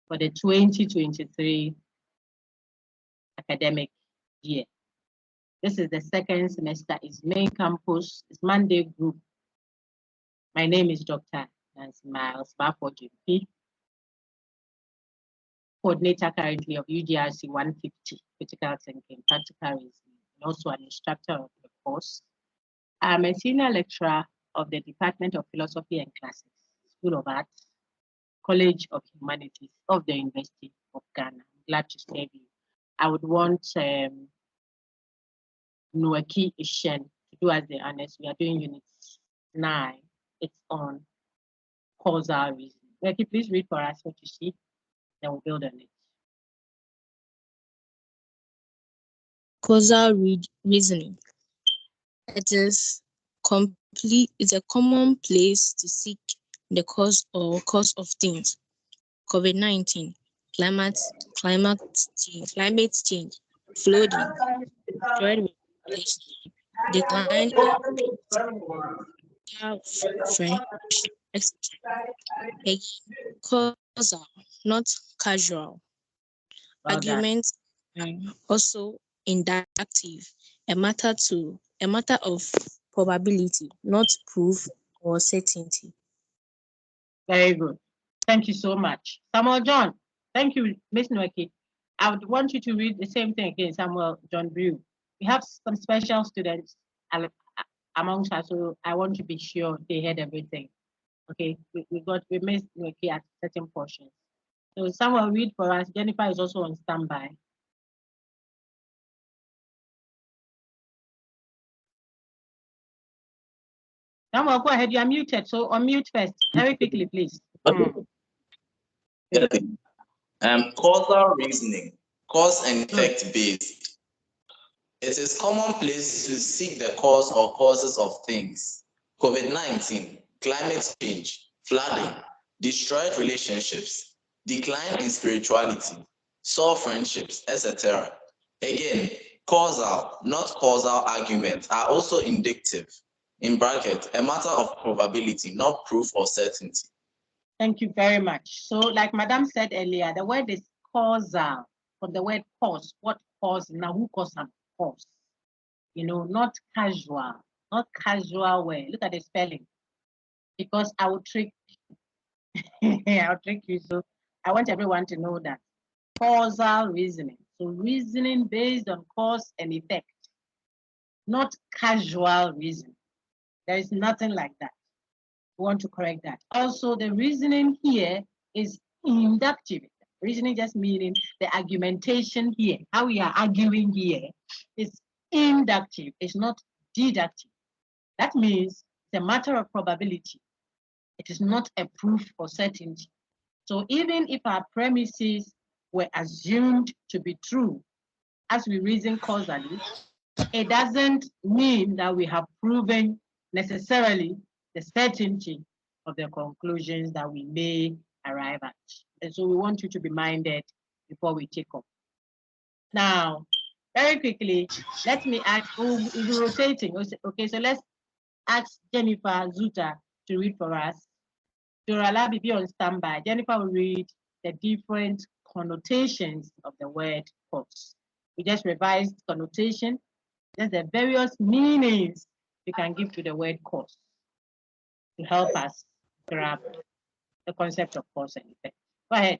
for the 2023 academic year. This is the second semester. It's main campus, it's Monday group. My name is Dr. Nancy Miles, Bafo GP, coordinator currently of UGRC150, Critical Thinking, Practical Reasoning, and also an instructor of the course. I'm a senior lecturer of the Department of Philosophy and Classics, School of Arts, College of Humanities of the University of Ghana. I'm glad to serve you. I would want Nweki Ishen to do us the honors. We are doing unit 9. It's on causal reasoning. Nweki, please read for us what you see, then we'll build on it. Causal reasoning. It is complete. It's a common place to seek the cause or cause of things. COVID-19, climate change, flooding, trade relationship, decline friend, etc. Again, causal, not casual. Well Arguments are also inductive, a matter of probability, not proof or certainty. Very good. Thank you so much. Samuel John, thank you, Ms. Nweki. I would want you to read the same thing again, Samuel John Brew. We have some special students amongst us, so I want to be sure they heard everything. Okay, we missed Nweki at certain portions. So Samuel, read for us. Jennifer is also on standby. Samuel, go ahead. You are muted, so unmute first. Very quickly, please. Causal reasoning, cause and effect based. It is commonplace to seek the cause or causes of things. COVID-19, climate change, flooding, destroyed relationships, decline in spirituality, sore friendships, etc. Again, causal, not causal arguments are also inductive. In bracket, a matter of probability, not proof or certainty. Thank you very much. So like Madam said earlier, the word is causal, from the word cause. What cause? Now who cause some cause? You know, not casual way. Look at the spelling. Because I will trick I'll trick you. So I want everyone to know that causal reasoning. So reasoning based on cause and effect, not casual reasoning. There is nothing like that. We want to correct that. Also, the reasoning here is inductive. Reasoning just meaning the argumentation here, how we are arguing here, is inductive. It's not deductive. That means it's a matter of probability. It is not a proof or certainty. So even if our premises were assumed to be true as we reason causally, it doesn't mean that we have proven necessarily the certainty of the conclusions that we may arrive at. And so we want you to be minded before we take off. Now, very quickly, let me ask, we'll be rotating. Okay, so let's ask Jennifer Zuta to read for us. Dorala will be on standby. Jennifer will read the different connotations of the word cause. We just revised connotation. There's the various meanings we can give to the word cause to help us grab the concept of cause and effect. Go ahead.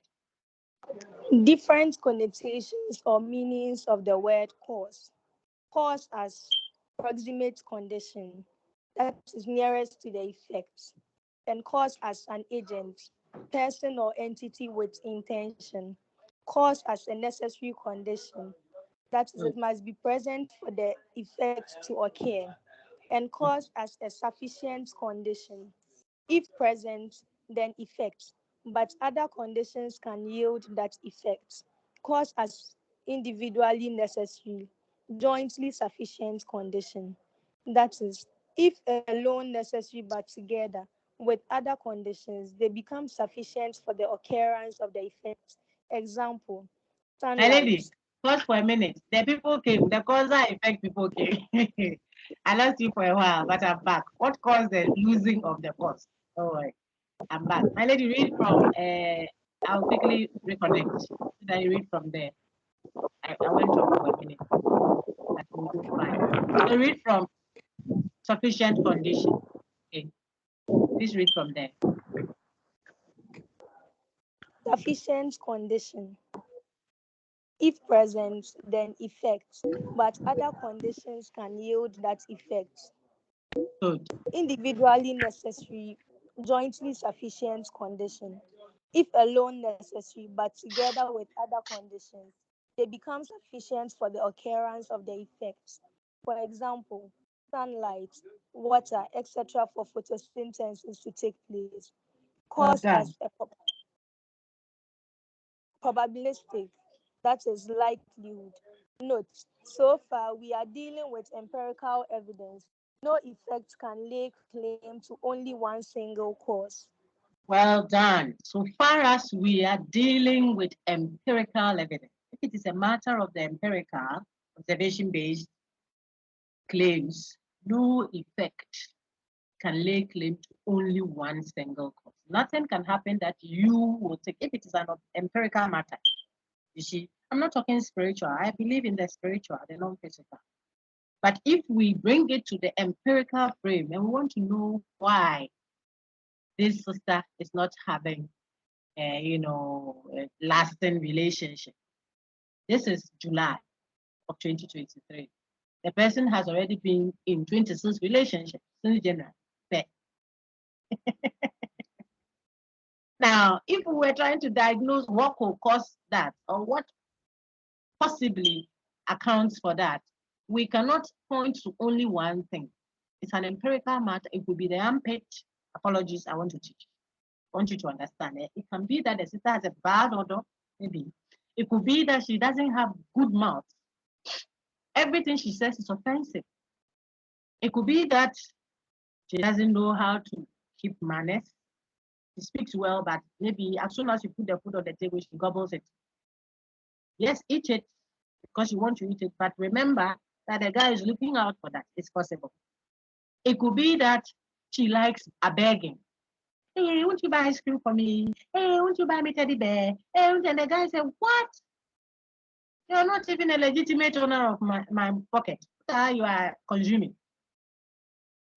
Different connotations or meanings of the word cause. Cause as proximate condition that is nearest to the effect, and cause as an agent, person or entity with intention. Cause as a necessary condition, that is, it must be present for the effect to occur, and cause as a sufficient condition. If present, then effect, but other conditions can yield that effect. Cause as individually necessary, jointly sufficient condition. That is, if alone necessary but together with other conditions, they become sufficient for the occurrence of the effect. Example, My lady, pause for a minute. The people came, the causal effect people came. I lost you for a while, but I'm back. What caused the losing of the cause? Oh, I'm back. My lady, read from I'll quickly reconnect. Should I read from there? I went off for a minute. But we'll do fine. I read from sufficient condition. Okay. Please read from there. Sufficient condition. If present, then effect, but other conditions can yield that effect. Good. Individually necessary, jointly sufficient condition. If alone necessary, but together with other conditions, they become sufficient for the occurrence of the effects. For example, sunlight, water, etc., for photosynthesis to take place. Well Cause done. as a probabilistic, that is likelihood. Note, so far we are dealing with empirical evidence. No effect can lay claim to only one single cause. Well done. So far as we are dealing with empirical evidence, if it is a matter of the empirical, observation-based claims, no effect can lay claim to only one single cause. Nothing can happen that you will take, if it is an empirical matter. You see, I'm not talking spiritual. I believe in the spiritual, the non-physical. But if we bring it to the empirical frame and we want to know why this sister is not having, a lasting relationship. This is July of 2023. The person has already been in 26 relationships since January. Now, if we were trying to diagnose what could cause that or what possibly accounts for that, we cannot point to only one thing. It's an empirical matter. It could be the armpit. Apologies, I want to teach. I want you to understand it. It can be that the sister has a bad odor, maybe. It could be that she doesn't have good mouth. Everything she says is offensive. It could be that she doesn't know how to keep manners. She speaks well, but maybe as soon as you put the food on the table, she gobbles it. Yes, eat it because you want to eat it, but remember that the guy is looking out for that. It's possible. It could be that she likes a begging. Hey, won't you buy ice cream for me? Hey, won't you buy me teddy bear? Hey, and the guy said, what? You're not even a legitimate owner of my pocket. You are consuming.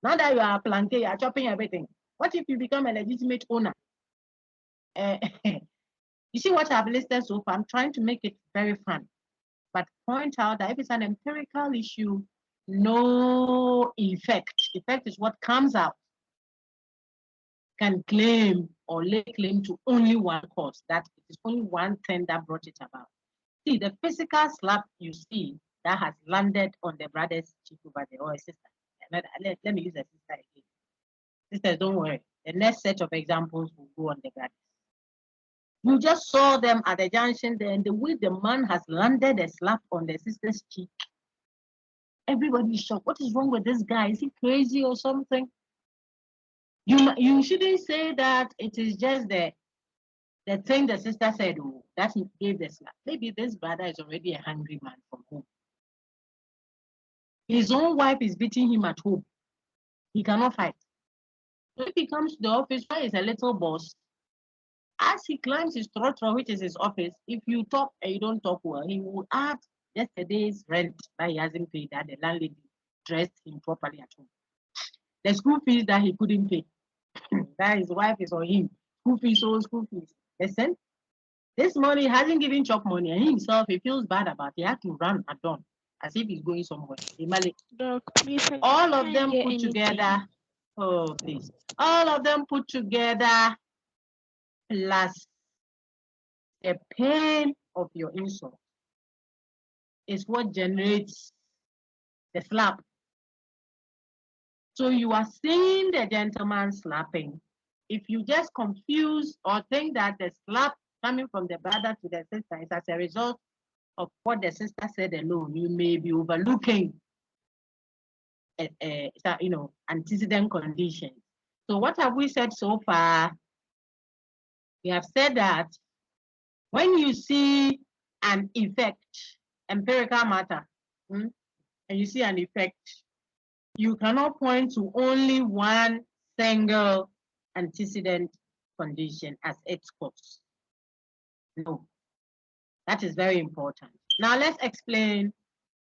Now that you are planting, you are chopping everything. What if you become a legitimate owner? You see what I've listed so far? I'm trying to make it very fun. But point out that if it's an empirical issue, no effect. Effect is what comes out. Can claim or lay claim to only one cause. That it is only one thing that brought it about. See, the physical slap you see that has landed on the brother's cheek over there, or a sister. Let me use a sister again. Sisters, don't worry. The next set of examples will go on the brothers. You just saw them at the junction there, and the way the man has landed a slap on the sister's cheek. Everybody is shocked. What is wrong with this guy? Is he crazy or something? You shouldn't say that it is just the thing the sister said, oh, that he gave the slap. Maybe this brother is already a hungry man from home. His own wife is beating him at home. He cannot fight. So if he comes to the office where he's a little boss, as he climbs his throttle, which is his office, if you talk and you don't talk well, he will add yesterday's rent that he hasn't paid, that the landlady dressed him properly at home. The school fees that he couldn't pay, that his wife is on him. School fees, all school fees. Listen, this money hasn't given chop money, and himself, he feels bad about it. He has to run at dawn as if he's going somewhere. Doc, please, All of them put together, oh, please. All of them put together, plus the pain of your insult, is what generates the slap. So you are seeing the gentleman slapping. If you just confuse or think that the slap coming from the brother to the sister is as a result of what the sister said alone, you may be overlooking antecedent conditions. So what have we said so far? We have said that when you see an effect, empirical matter, and you see an effect, you cannot point to only one single antecedent condition as its cause. No. That is very important. Now let's explain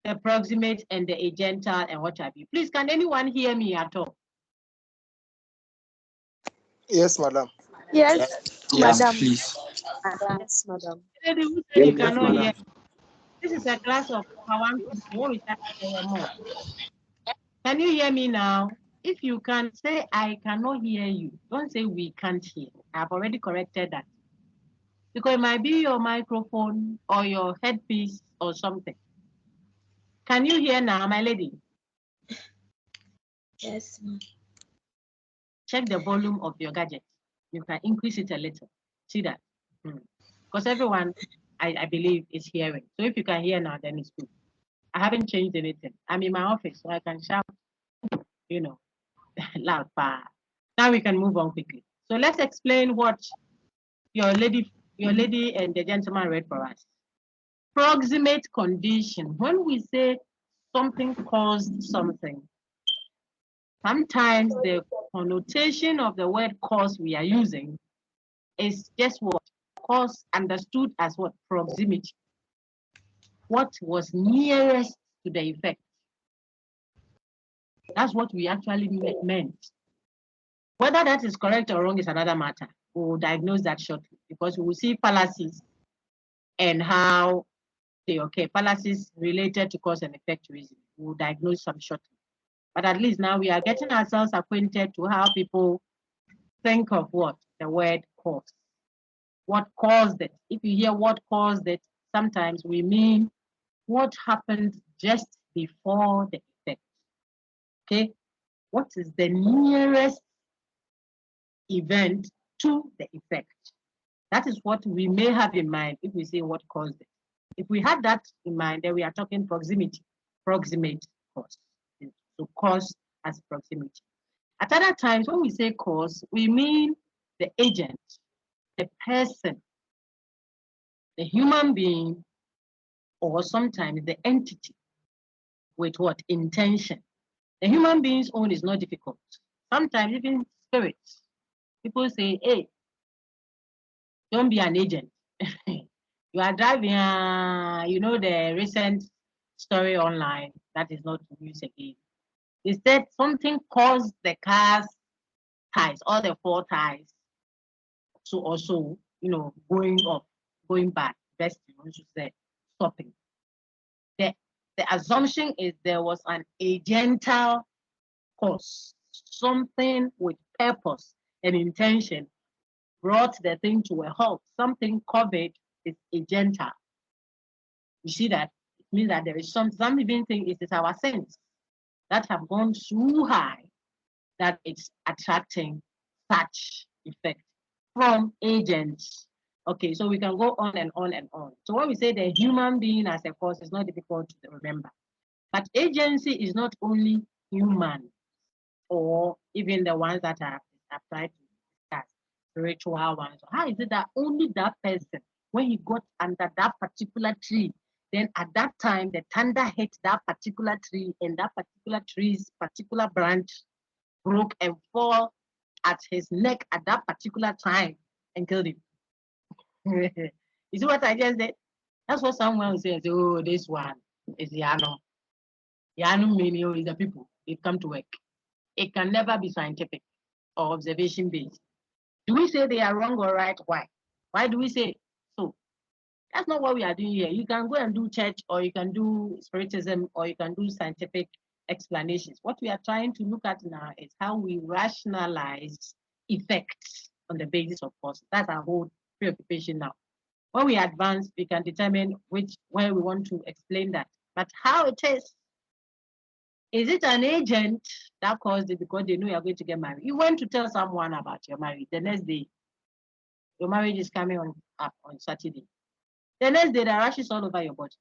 the proximate and the agental and what have you. Please, can anyone hear me at all? Yes, madam. Yes, Yes, madam. please. Yes, madam. Lady who said Yes, you cannot madam. hear. This is a class of one people. What we start to say more. Can you hear me now? If you can say I cannot hear you, don't say we can't hear. I've already corrected that. Because it might be your microphone or your headpiece or something. Can you hear now, my lady? Yes, ma'am. Check the volume of your gadget. You can increase it a little. See that? Because everyone, I believe, is hearing. So if you can hear now, then it's good. I haven't changed anything. I'm in my office, so I can shout, you know, loud. Now we can move on quickly. So let's explain what your lady and the gentleman read for us. Proximate condition. When we say something caused something, sometimes the connotation of the word cause we are using is just what? Cause understood as what? Proximity. What was nearest to the effect. That's what we actually meant. Whether that is correct or wrong is another matter. We will diagnose that shortly because we will see fallacies and how they occur. Fallacies related to cause and effect reasoning. We will diagnose some shortly. But at least now we are getting ourselves acquainted to how people think of what? The word cause. What caused it? If you hear what caused it, sometimes we mean what happened just before the effect. Okay? What is the nearest event to the effect? That is what we may have in mind if we say what caused it. If we had that in mind, then we are talking proximity, proximate cause. So cause as proximity. At other times, when we say cause, we mean the agent, the person, the human being, or sometimes the entity with what? Intention. The human being's own is not difficult. Sometimes even spirits. People say, hey, don't be an agent. You are driving, you know the recent story online that is not news again. They said something caused the car's tires, all the four tires, so also, you know, going up, going back, best you should say, stopping. The assumption is there was an agental cause, something with purpose and intention brought the thing to a halt. Something covered is agental. You see that? It means that there is some even think it is our sins that have gone so high that it's attracting such effect from agents. Okay, so we can go on and on and on. So when we say the human being as a cause, it's not difficult to remember. But agency is not only human or even the ones that are applied to discuss, spiritual ones. How is it that only that person, when he got under that particular tree, then at that time the thunder hit that particular tree and that particular tree's particular branch broke and fall at his neck at that particular time and killed him. You see what I just said? That's what someone says, oh, this one is Yano. Yano meaning is the people. They've come to work. It can never be scientific or observation based. Do we say they are wrong or right? Why? Why do we say so? That's not what we are doing here. You can go and do church, or you can do spiritism, or you can do scientific explanations. What we are trying to look at now is how we rationalize effects on the basis of causes. That's our whole preoccupation now. When we advance, we can determine where we want to explain that. But how it is it an agent that caused it because they know you're going to get married? You went to tell someone about your marriage. The next day, your marriage is coming up on Saturday. The next day, there are rashes all over your body.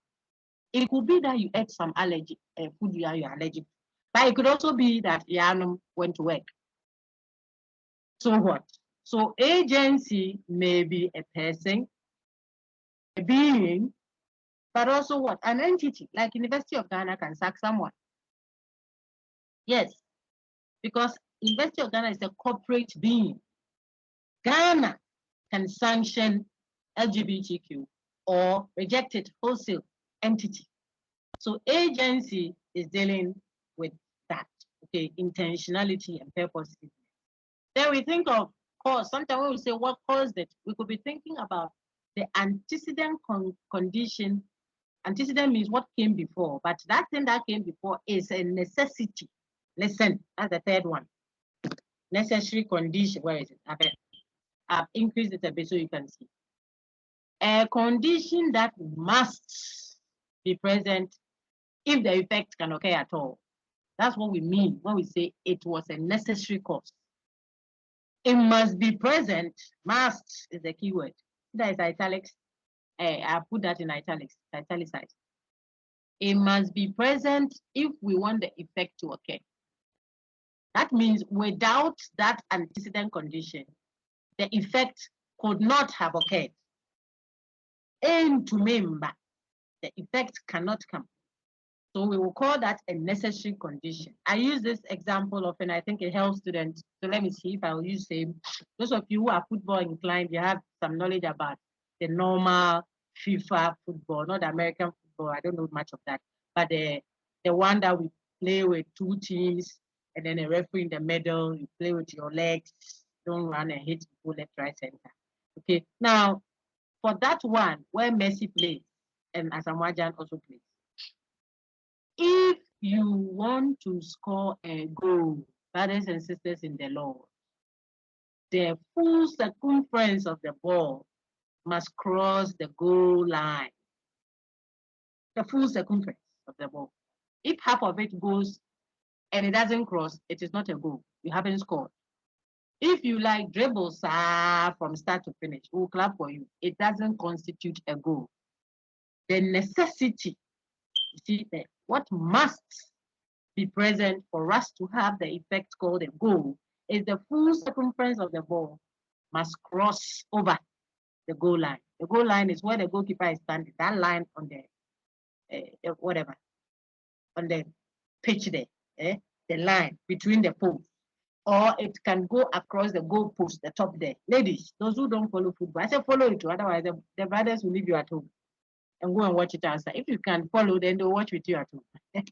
It could be that you ate some allergy, food you're allergic to. But it could also be that Yanum went to work. So what? So agency may be a person, a being, but also what? An entity, like University of Ghana can sack someone. Yes, because University of Ghana is a corporate being. Ghana can sanction LGBTQ, or rejected wholesale entity. So agency is dealing with that, okay, intentionality and purposefulness. Then we think of cause. Sometimes when we say what caused it, we could be thinking about the antecedent condition. Antecedent means what came before, but that thing that came before is a necessity. Listen, that's the third one. Necessary condition. Where is it? I've increased it a bit so you can see. A condition that must be present if the effect can occur at all. That's what we mean when we say it was a necessary cause. It must be present. Must is the key word. That is italics. I put that in italics, italicized. It must be present if we want the effect to occur. That means without that antecedent condition, the effect could not have occurred. And to remember, the effect cannot come. So we will call that a necessary condition. I use this example often. I think it helps students. So let me see if I will use same. Those of you who are football inclined, you have some knowledge about the normal FIFA football, not American football. I don't know much of that. But the one that we play with two teams and then a referee in the middle, you play with your legs, don't run and hit the goal left, right, center. Okay, now for that one where Messi plays and Asamoah also plays, if you want to score a goal, brothers and sisters in the Lord, the full circumference of the ball must cross the goal line. The full circumference of the ball. If half of it goes and it doesn't cross, it is not a goal. You haven't scored. If you like dribble from start to finish, we'll clap for you. It doesn't constitute a goal. The necessity, you see, what must be present for us to have the effect called a goal is the full circumference of the ball must cross over the goal line. The goal line is where the goalkeeper is standing, that line on the whatever, on the pitch there, the line between the posts. Or it can go across the goal post, the top there. Ladies, those who don't follow football, I say follow it too, otherwise the brothers will leave you at home and go and watch it outside. If you can follow, then they'll watch with you at home.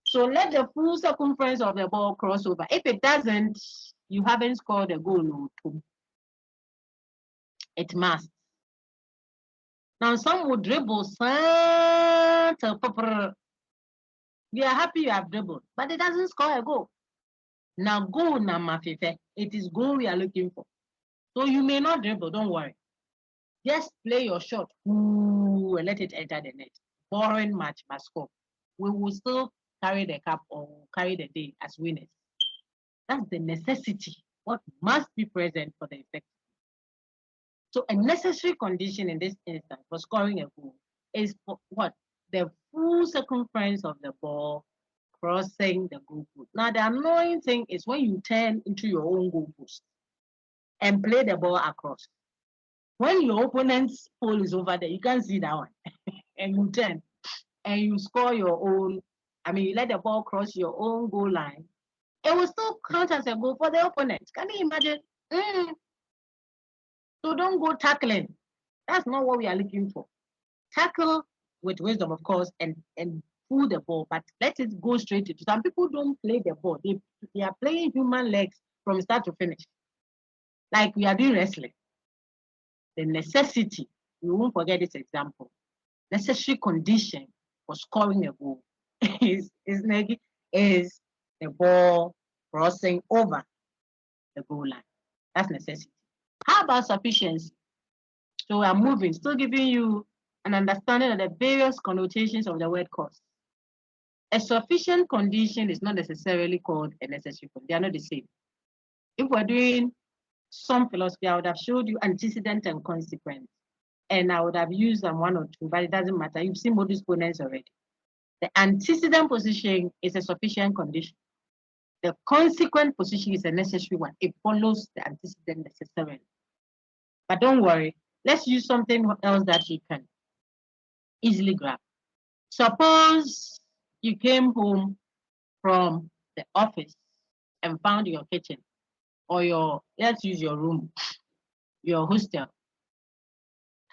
So let the full circumference of the ball cross over. If it doesn't, you haven't scored a goal. It must. Now some would dribble. We are happy you have dribbled, but it doesn't score a goal. Now goal na mafife. It is goal we are looking for. So you may not dribble, don't worry. Just play your shot and let it enter the net. Boring match must score. We will still carry the cup or carry the day as winners. That's the necessity, what must be present for the effect. So a necessary condition in this instance for scoring a goal is for what? The full circumference of the ball crossing the goal post. Now the annoying thing is when you turn into your own goal post and play the ball across. When your opponent's pole is over there, you can't see that one. And you turn and you score your own, you let the ball cross your own goal line, it will still count as a goal for the opponent. Can you imagine? So don't go tackling. That's not what we are looking for. Tackle with wisdom, of course, and pull the ball, but let it go straight into. Some people don't play the ball. They are playing human legs from start to finish. Like we are doing wrestling. The necessity, we won't forget this example. Necessary condition for scoring a goal is the ball crossing over the goal line. That's necessity. How about sufficiency? So I'm moving, still giving you an understanding of the various connotations of the word cause. A sufficient condition is not necessarily called a necessary condition. They are not the same. If we're doing some philosophy, I would have showed you antecedent and consequence. And I would have used them one or two, but it doesn't matter. You've seen modus ponens already. The antecedent position is a sufficient condition. The consequent position is a necessary one. It follows the antecedent necessarily. But don't worry. Let's use something else that you can easily grab. Suppose you came home from the office and found your kitchen or let's use your room, your hostel.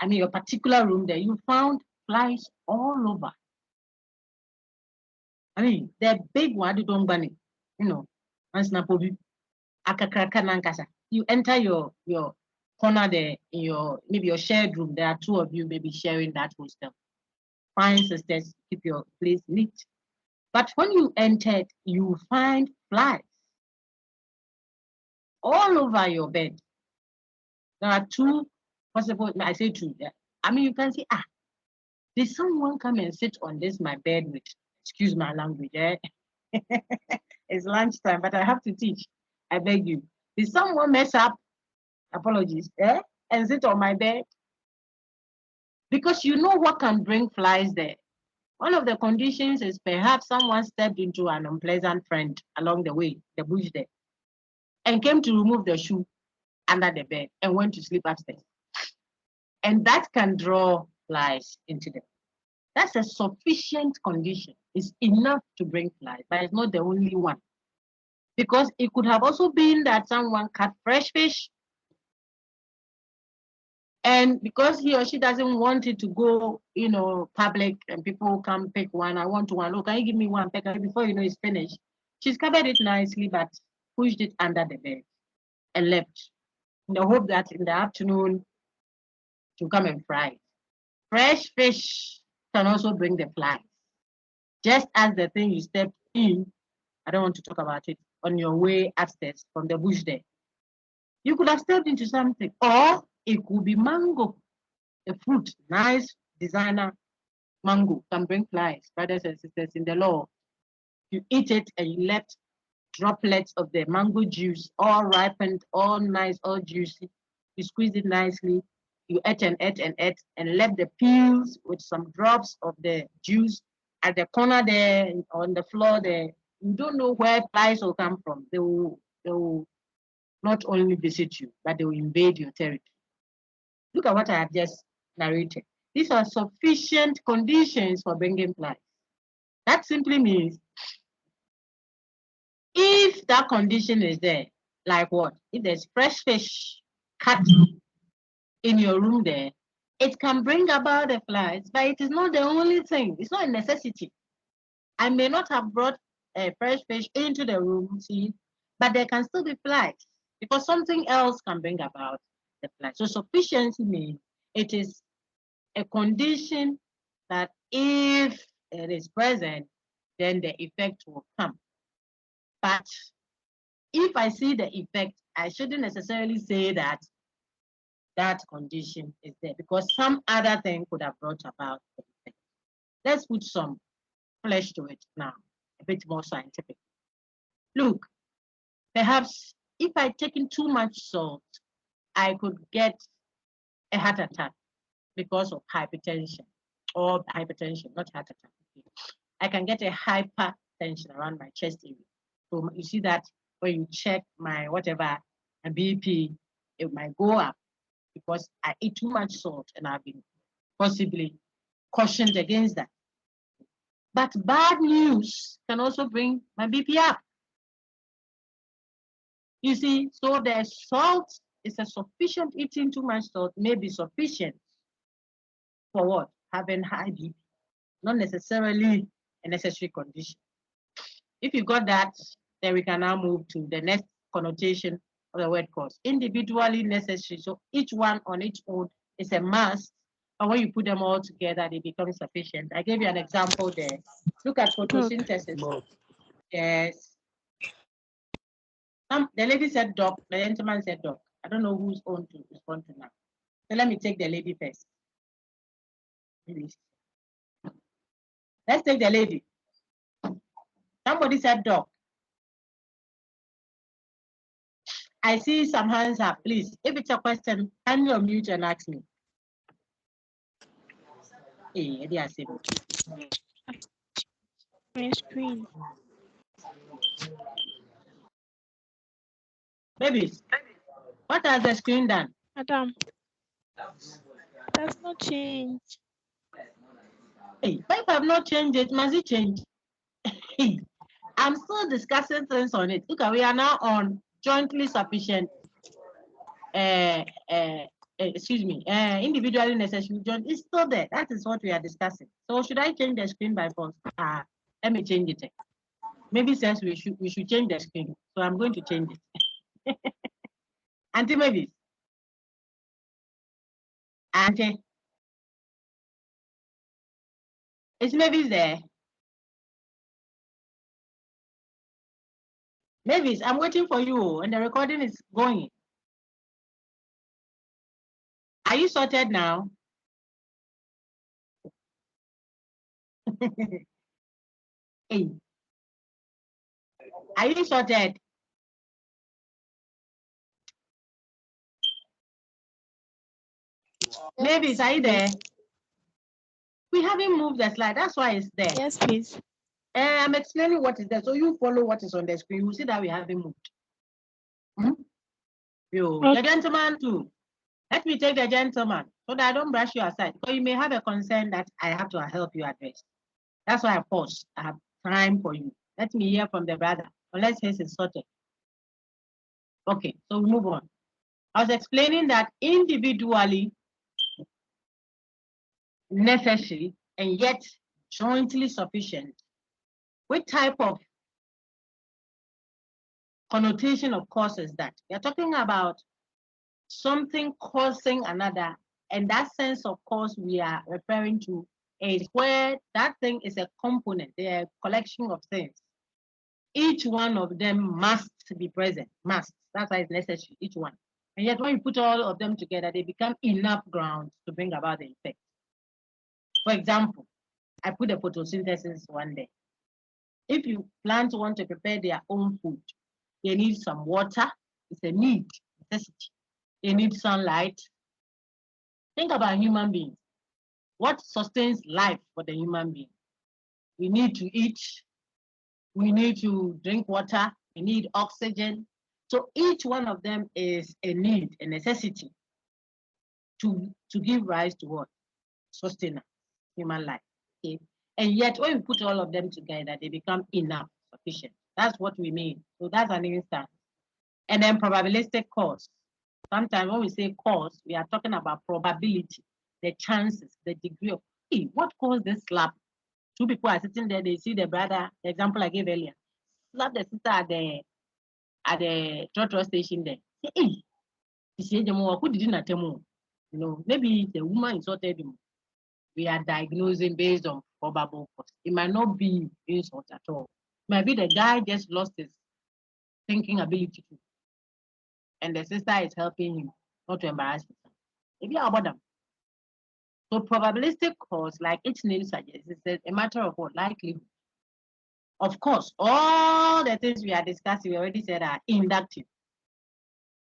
I mean, your particular room there, you found flies all over. I mean, the big one, you don't burn it, you know, you enter your corner there in your maybe your shared room. There are two of you maybe sharing that hostel. Fine, sisters, keep your place neat. But when you entered, you find flies all over your bed. There are two possible, I say two. I mean, you can say, did someone come and sit on this my bed with, excuse my language, it's lunchtime, but I have to teach. I beg you. Did someone mess up? Apologies, and sit on my bed? Because you know what can bring flies there. One of the conditions is perhaps someone stepped into an unpleasant friend along the way, the bush there, and came to remove the shoe under the bed and went to sleep upstairs. And that can draw flies into them. That's a sufficient condition. It's enough to bring flies, but it's not the only one. Because it could have also been that someone caught fresh fish, and because he or she doesn't want it to go, you know, public and people come pick one, I want one, look, can you give me one peck? Before you know it's finished. She's covered it nicely, but pushed it under the bed and left in the hope that in the afternoon she'll come and fry it. Fresh fish can also bring the flies. Just as the thing you stepped in, I don't want to talk about it, on your way upstairs from the bush there. You could have stepped into something, or it could be mango, a fruit, nice designer mango can bring flies, brothers and sisters in the law. You eat it and you left droplets of the mango juice, all ripened, all nice, all juicy. You squeeze it nicely. You ate and left the peels with some drops of the juice at the corner there, on the floor there. You don't know where flies will come from. They will not only visit you, but they will invade your territory. Look at what I have just narrated. These are sufficient conditions for bringing flies. That simply means if that condition is there, like what? If there's fresh fish cut in your room there, it can bring about the flies, but it is not the only thing. It's not a necessity. I may not have brought a fresh fish into the room, see, but there can still be flies because something else can bring about the flies. So sufficiency means it is a condition that if it is present, then the effect will come. But if I see the effect, I shouldn't necessarily say that that condition is there because some other thing could have brought about the effect. Let's put some flesh to it now, a bit more scientific. Look, perhaps if I take in too much salt, I could get a heart attack because of hypertension, or hypertension, not heart attack. I can get a hypertension around my chest area. So you see that when you check my whatever, my BP, it might go up because I eat too much salt and I've been possibly cautioned against that. But bad news can also bring my BP up. You see, so the salt is a sufficient, eating too much salt may be sufficient for what? Having high BP, not necessarily a necessary condition. If you got that, then we can now move to the next connotation of the word cause. Individually necessary, so each one on its own is a must, and when you put them all together, they become sufficient. I gave you an example there. Look at photosynthesis. Yes. The lady said dog, the gentleman said dog. I don't know who's on to respond to now. So let me take the lady first. Let's take the lady. Somebody said dog. I see some hands up. Please, if it's a question, can you unmute and ask me? Hey, My screen. Babies, what has the screen done? Madam, does not change. Hey, if I've not changed it, must it change? I'm still discussing things on it. Look, we are now on jointly sufficient individually necessary joint is still there. That is what we are discussing. So should I change the screen by force? Let me change it. Maybe says we should change the screen. So I'm going to change it. Auntie Mavis. Auntie. Is Mavis there? Mavis, I'm waiting for you and the recording is going. Are you sorted now? Hey. Are you sorted? Mavis, are you there? We haven't moved the slide. That's why it's there. Yes, please. I'm explaining what is there. So you follow what is on the screen. You see that we haven't moved. The gentleman too. Let me take the gentleman so that I don't brush you aside. Because you may have a concern that I have to help you address. That's why I pause. I have time for you. Let me hear from the brother, unless his is sorted. Okay, so we move on. I was explaining that individually necessary and yet jointly sufficient. What type of connotation of cause is that? We are talking about something causing another, and that sense of cause we are referring to is where that thing is a component, they're a collection of things. Each one of them must be present, must. That's why it's necessary, each one. And yet when you put all of them together, they become enough grounds to bring about the effect. For example, I put a photosynthesis one day. If you plants want to prepare their own food, they need some water. It's a need, necessity. They need sunlight. Think about human beings. What sustains life for the human being? We need to eat. We need to drink water. We need oxygen. So each one of them is a need, a necessity to give rise to what? Sustenance, human life. Okay? And yet when we put all of them together, they become enough, sufficient. That's what we mean. So that's an instance. And then probabilistic cause. Sometimes when we say cause, we are talking about probability, the chances, the degree of, hey, what caused this slap? Two people are sitting there, they see the brother, the example I gave earlier, slap the sister at the trotro station there. Say, hey, who did not tell me? You know, maybe the woman insulted him. We are diagnosing based on probable cause. It might not be insult at all. It might be the guy just lost his thinking ability to. And the sister is helping him not to embarrass himself. Maybe about them. So probabilistic cause, like its name suggests, is a matter of what? Likelihood. Of course, all the things we are discussing, we already said are inductive.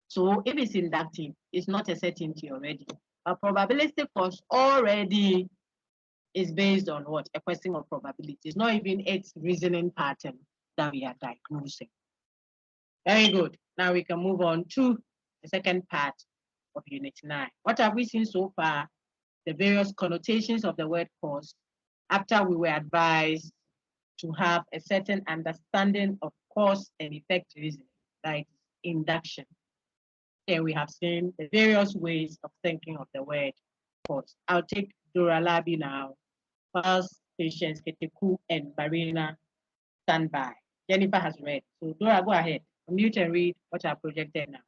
So if it's inductive, it's not a certainty already. But probabilistic cause already is based on what? A question of probability. It's not even its reasoning pattern that we are diagnosing. Very good. Now we can move on to the second part of Unit 9. What have we seen so far? The various connotations of the word cause after we were advised to have a certain understanding of cause and effect reasoning, like induction. Then we have seen the various ways of thinking of the word cause. I'll take Dora Labi now. First, Patience Keteku and Barina stand by. Jennifer has read. So Dora, go ahead. Unmute and read what I projected now.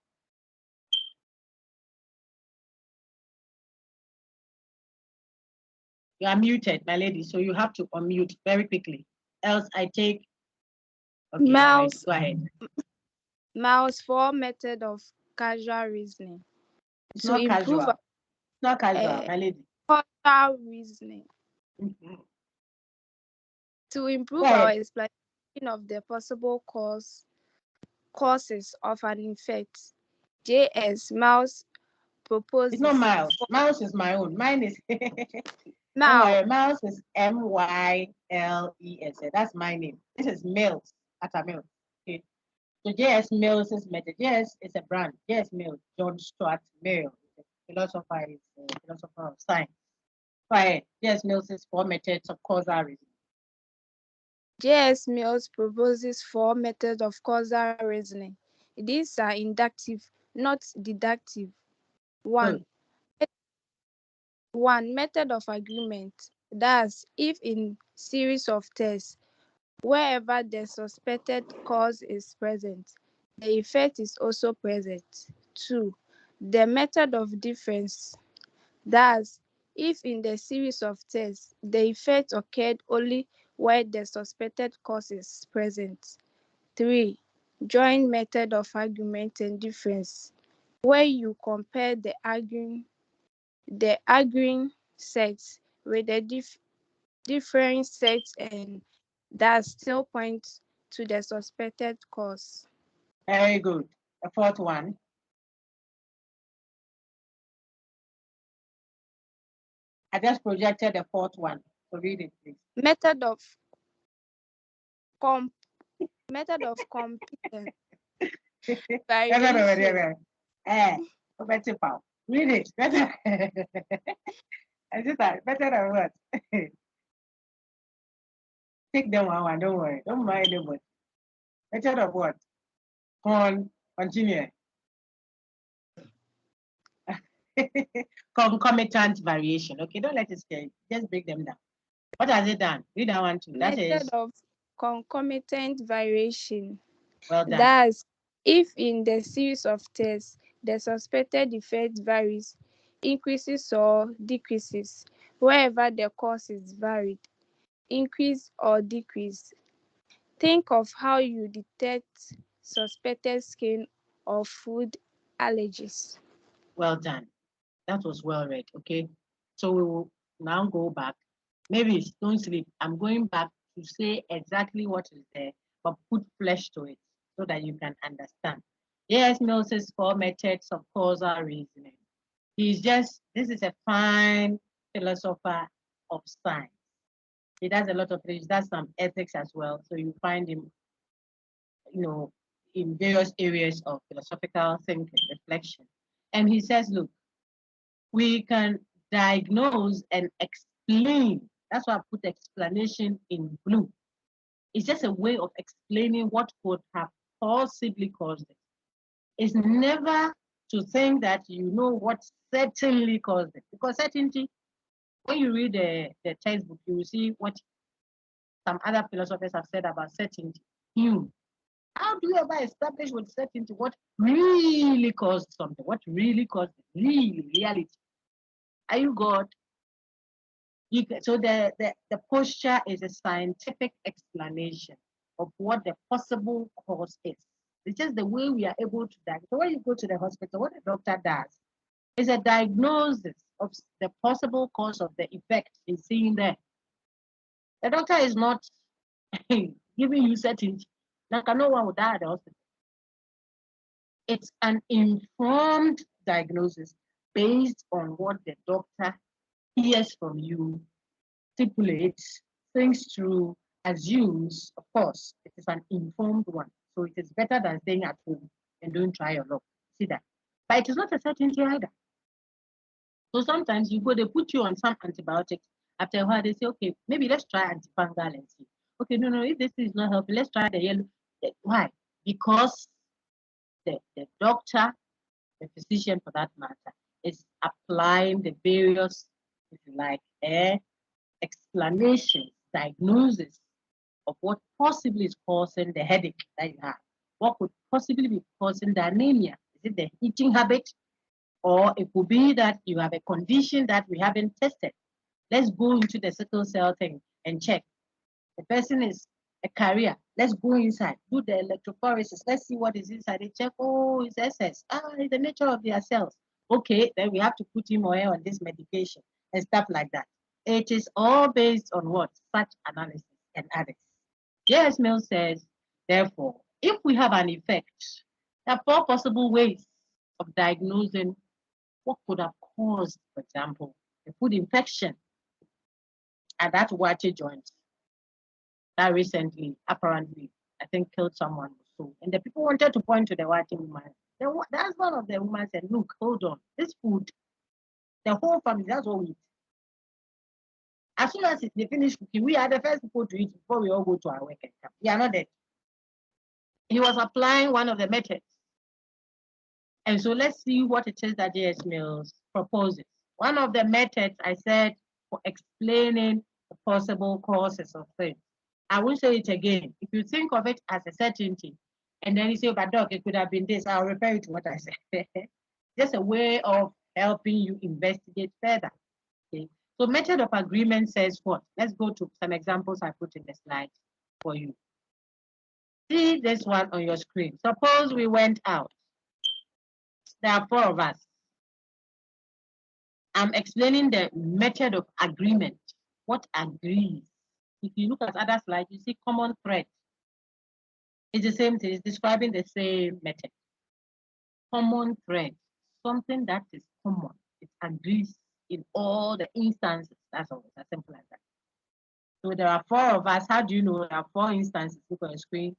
You are muted, my lady, so you have to unmute very quickly. Else I take. Okay, Miles, go ahead. Miles 4 method of causal reasoning. It's not casual. It's not casual, my lady. Causal reasoning. To improve our explanation of the possible causes of an effect, J.S. Miles proposes. It's not Miles. Miles is my own. Mine is Miles is M-Y-L-E-S. That's my name. This is Mills at a Mills. Okay. So J.S. Mills is method. J.S. is a brand. J.S. Mills, John Stuart Mill, philosopher, is a philosopher of science. Right. J.S. Mills is 4 methods of causal reasoning. J.S. Mills proposes 4 methods of causal reasoning. These are inductive, not deductive. 1. 1. Method of agreement. Thus, if in series of tests, wherever the suspected cause is present, the effect is also present. 2. The method of difference. Thus, if in the series of tests, the effect occurred only where the suspected cause is present. 3. Joint method of argument and difference, where you compare the agreeing sets with the differing sets and that still points to the suspected cause. Very good. The fourth one. I just projected the fourth one. So read it, please. Method of competence variation. Read it. Better. I just thought, better than what? Take them one, don't worry. Don't mind anybody. Better than what? Continue. Concomitant variation. Okay, don't let it scare you. Just break them down. What has it done? Read that one too. That Method is of concomitant variation. well done. Thus, if in the series of tests, the suspected effect varies, increases or decreases, wherever the cause is varied, increase or decrease. Think of how you detect suspected skin or food allergies. Well done. That was well read. Okay. So we will now go back. Maybe don't sleep. I'm going back to say exactly what is there, but put flesh to it so that you can understand. Yes, Mills's 4 methods of causal reasoning. This is a fine philosopher of science. He does a lot of things. He does some ethics as well. So you find him, in various areas of philosophical thinking, reflection. And he says, look, we can diagnose and explain. That's why I put explanation in blue. It's just a way of explaining what could have possibly caused it. It's never to think that you know what certainly caused it. Because certainty, when you read the textbook, you will see what some other philosophers have said about certainty. How do you ever establish with certainty what really caused something? What really caused it? Reality. Are you God? So the posture is a scientific explanation of what the possible cause is. It's just the way we are able to diagnose. So when you go to the hospital, what the doctor does is a diagnosis of the possible cause of the effect he's seeing there. The doctor is not giving you certainty. Like no one would die at the hospital. It's an informed diagnosis based on what the doctor hears from you, stipulates, thinks through, assumes. Of course, it is an informed one. So it is better than staying at home and don't try your luck. See that? But it is not a certainty either. So sometimes you go, they put you on some antibiotics. After a while, they say, okay, maybe let's try antifungal and see. Okay, no, if this is not helping, let's try the yellow. Why? Because the doctor, the physician for that matter, is applying the various, if you like, explanations, diagnosis of what possibly is causing the headache that you have. What could possibly be causing the anemia? Is it the eating habit? Or it could be that you have a condition that we haven't tested. Let's go into the sickle cell thing and check. The person is a carrier. Let's go inside, do the electrophoresis. Let's see what is inside. They check, oh, it's SS. It's the nature of their cells. Okay, then we have to put him or her on this medication and stuff like that. It is all based on what? Such analysis and others. J.S. Mill says, therefore, if we have an effect, there are 4 possible ways of diagnosing what could have caused, for example, a food infection at that water joint that recently, apparently, I think killed someone. So, and the people wanted to point to the water woman. That's one of the women said, look, hold on, this food, the whole family, that's what we eat. As soon as they finish cooking, we are the first people to eat before we all go to our work and come. We are not dead. He was applying one of the methods. And so let's see what it is that J.S. Mills proposes. One of the methods I said for explaining the possible causes of things. I will say it again. If you think of it as a certainty, and then you say, but doc, it could have been this, I'll refer you to what I said. Just a way of helping you investigate further. Okay. So method of agreement says what? Let's go to some examples I put in the slide for you. See this one on your screen. Suppose we went out. There are 4 of us. I'm explaining the method of agreement. What agrees? If you look at other slides, you see common thread. It's the same thing. It's describing the same method. Common thread, something that is common. It agrees in all the instances. That's all. As simple as that. So there are 4 of us. How do you know there are 4 instances? Look on the screen.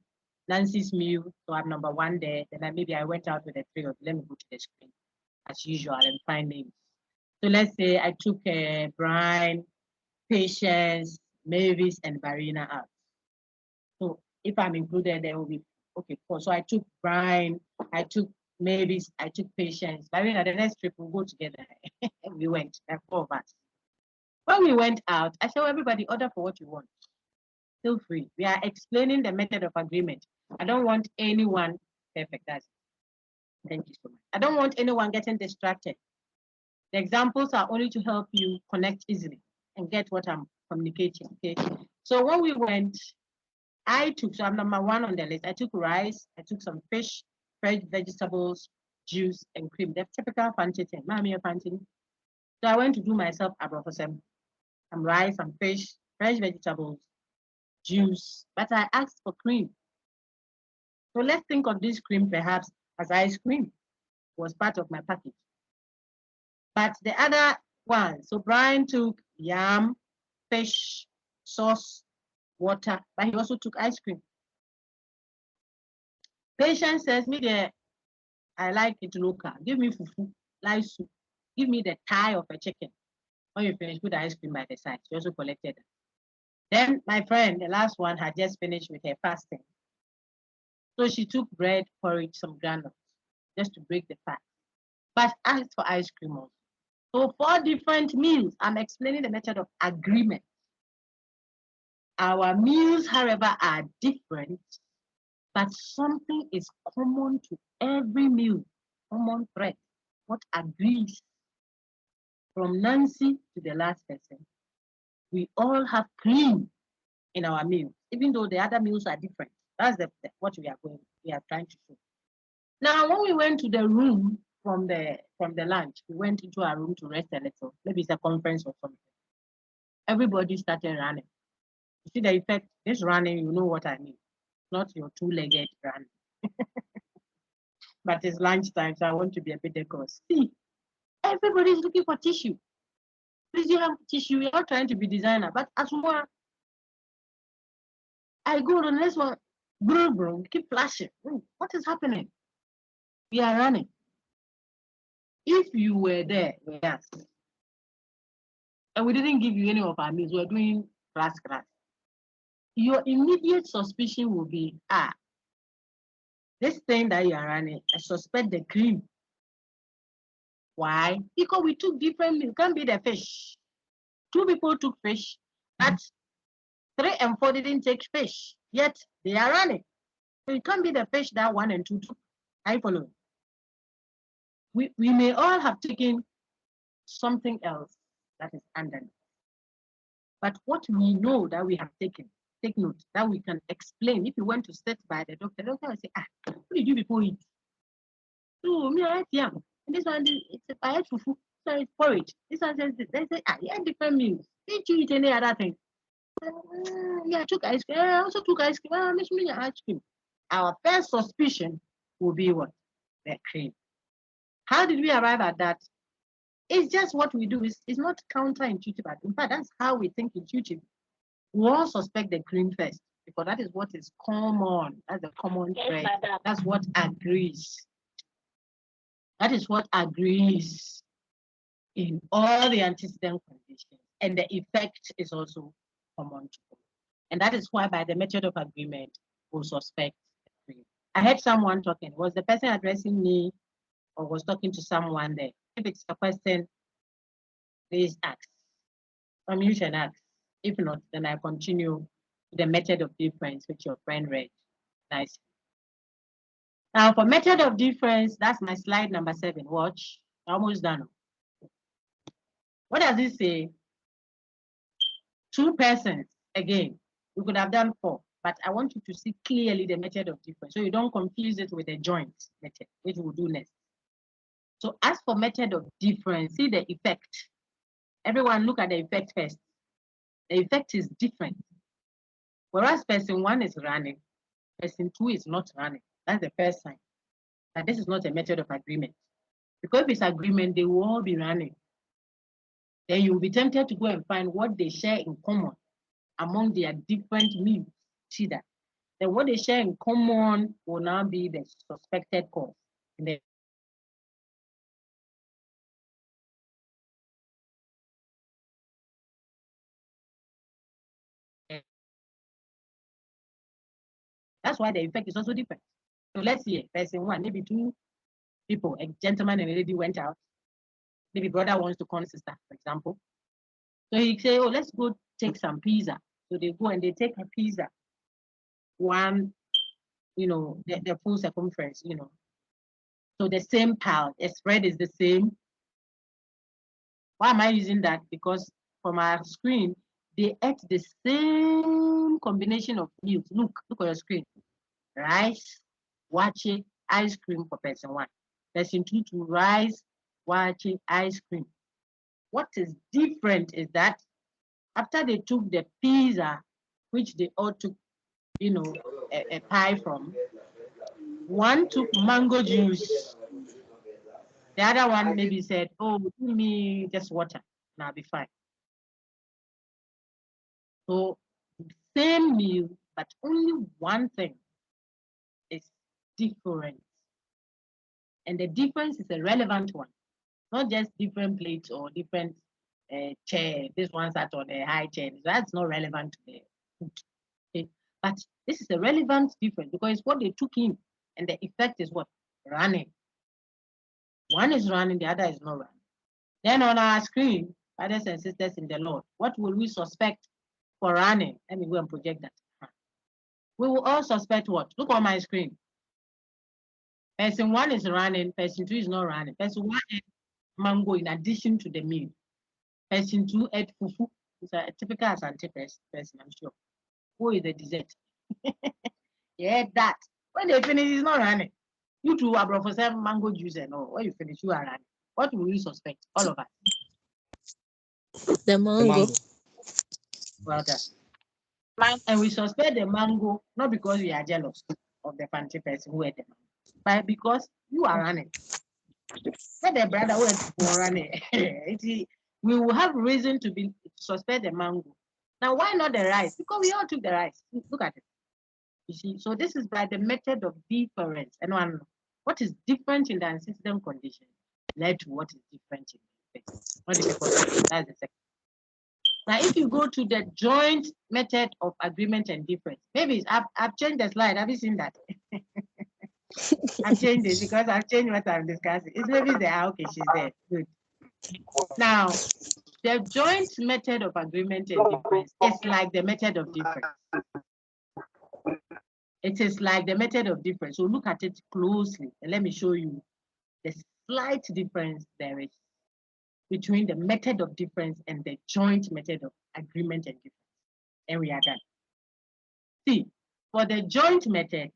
Nancy's meal. So I'm number 1 there. Then maybe I went out with the 3 of them. Let me go to the screen as usual and find names. So let's say I took Brian, Patience, Mavis, and Barina out. So if I'm included, there will be, okay, 4. So I took Brian, I took Mavis, I took Patience. Barina, the next trip we'll go together. We went, there are 4 of us. When we went out, I said, everybody order for what you want. Feel free. We are explaining the method of agreement. I don't want anyone, perfect, that's it. Thank you so much. I don't want anyone getting distracted. The examples are only to help you connect easily and get what I'm communicating, okay? So when we went, I took, so I'm number 1 on the list. I took rice, I took some fish, fresh vegetables, juice, and cream. The typical fancy thing. Mommy, fancy. So I went to do myself a some rice, some fish, fresh vegetables, juice, but I asked for cream. So let's think of this cream perhaps as ice cream. It was part of my package. But the other one, so Brian took yam, fish, sauce, water, but he also took ice cream. Patience says, me there, I like it local. Give me fufu, live soup. Give me the thigh of a chicken. When you finish, put the ice cream by the side. She also collected it. Then my friend, the last one, had just finished with her fasting. So she took bread, porridge, some granules, just to break the fast. But asked for ice cream also. So 4 different meals. I'm explaining the method of agreement. Our meals, however, are different, but something is common to every meal, common thread, what agrees. From Nancy to the last person, we all have cream in our meals, even though the other meals are different. That's what we are trying to show. Now, when we went to the room from the lunch, we went into our room to rest a little. Maybe it's a conference or something. Everybody started running. You see the effect, this running, you know what I mean. Not your 2-legged run. But it's lunchtime, so I want to be a bit decorous. See, everybody's looking for tissue. Please, you have tissue. You're not trying to be designer. But as one, I go to the next one, bro, keep flashing. What is happening? We are running. If you were there, yes, and we didn't give you any of our meals, we're doing class, your immediate suspicion will be, this thing that you are running, I suspect the cream. Why? Because we took different meals. It can't be the fish. 2 people took fish, but 3 and 4 didn't take fish, yet they are running. So it can't be the fish that 1 and 2 took. I follow. We may all have taken something else that is underneath. But what we know that we have taken, take note, that we can explain. If you went to sit by the doctor will say, what did you before eat? Oh, me, I ate yam. And this one, I ate fufu. So it's porridge. This one says, they say, you had different meals. Didn't you eat any other thing? Yeah, I took ice cream. I also took ice cream. Miss me ice cream. Our first suspicion will be what? The cream. How did we arrive at that? It's just what we do. It's not counterintuitive. In fact, that's how we think intuitively. We all suspect the cream first, because that is what is common. That's the common thread. That's what agrees. That is what agrees in all the antecedent conditions. And the effect is also common to all. And that is why by the method of agreement, we suspect the cream. I heard someone talking. Was the person addressing me or was talking to someone there? If it's a question, Please ask. Unmute and ask. If not, then I continue the method of difference which your friend read. Nice. Now for method of difference, that's my slide number 7. Watch. Almost done. What does it say? 2 persons. Again, we could have done 4, but I want you to see clearly the method of difference so you don't confuse it with the joint method, which we'll do next. So as for method of difference, see the effect. Everyone look at the effect first. The effect is different. Whereas person 1 is running, person 2 is not running. That's the first sign. That this is not a method of agreement. Because if it's agreement, they will all be running. Then you'll be tempted to go and find what they share in common among their different meals. See that? Then what they share in common will now be the suspected cause. And that's why the effect is also different. So let's see, person 1, maybe 2 people, a gentleman and a lady went out. Maybe brother wants to call sister, for example. So he say, oh, let's go take some pizza. So they go and they take a pizza. One, the full circumference, So the same pile, the spread is the same. Why am I using that? Because from our screen, they ate the same combination of meals. Look at your screen. Rice, wache, ice cream for person 1. Person 2 to rice, wache, ice cream. What is different is that after they took the pizza, which they all took, a pie from, 1 took mango juice. The other one maybe said, oh, give me just water, and I'll be fine. So same meal, but only one thing is different. And the difference is a relevant one, not just different plates or different chair. This one sat on a high chair. That's not relevant to the food. Okay? But this is a relevant difference because it's what they took in, and the effect is what? Running. One is running, the other is not running. Then on our screen, brothers and sisters in the Lord, what will we suspect for running? Let me go and project that. We will all suspect what? Look on my screen. Person 1 is running, person 2 is not running. Person 1 ate mango in addition to the meal. Person 2 ate fufu. It's a typical Asante person, I'm sure. Who is the dessert? Yeah, that. When they finish, it's not running. You two are brought for some mango juice and all. When you finish, you are running. What will you suspect? All of us. The mango. Well done. And we suspect the mango not because we are jealous of the fancy person who ate the mango, but because you are running. Let the brother who is running. We will have reason to suspect the mango. Now, why not the rice? Because we all took the rice. Look at it. You see, so this is by the method of difference. And what is different in the antecedent condition led to what is different in the effect. Not difficult. That's the second. Now, if you go to the joint method of agreement and difference, maybe I've changed the slide. Have you seen that? I've changed it because I've changed what I'm discussing. It's maybe there. Okay, she's there. Good. Now, the joint method of agreement and difference is like the method of difference. It is like the method of difference. So look at it closely and let me show you the slight difference there is between the method of difference and the joint method of agreement and difference. And we are done. See, for the joint method,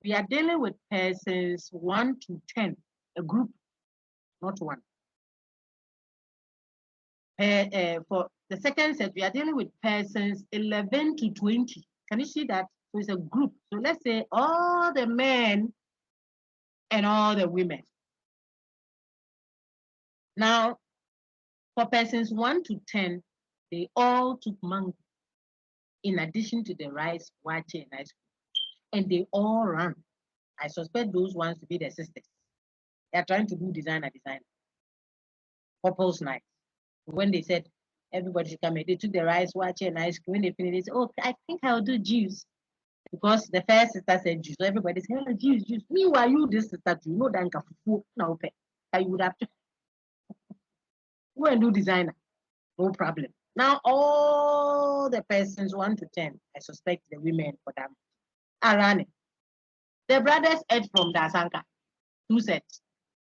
we are dealing with persons 1 to 10, a group, not one. For the second set, we are dealing with persons 11 to 20. Can you see that? So it's a group. So let's say all the men and all the women. Now, for persons 1 to 10, they all took mango in addition to the rice, wache, and ice cream. And they all ran. I suspect those ones to be the sisters. They are trying to do design. Couples night. When they said everybody should come in, they took the rice, wache, and ice cream. When they finished, they said, oh, I think I'll do juice. Because the first sister said juice. So everybody said, oh, juice. Meanwhile, you this sister, you know that you would have to go and do designer. No problem. Now, all the persons 1 to 10, I suspect the women for them, are running. The brothers ate from the Asanka, 2 sets.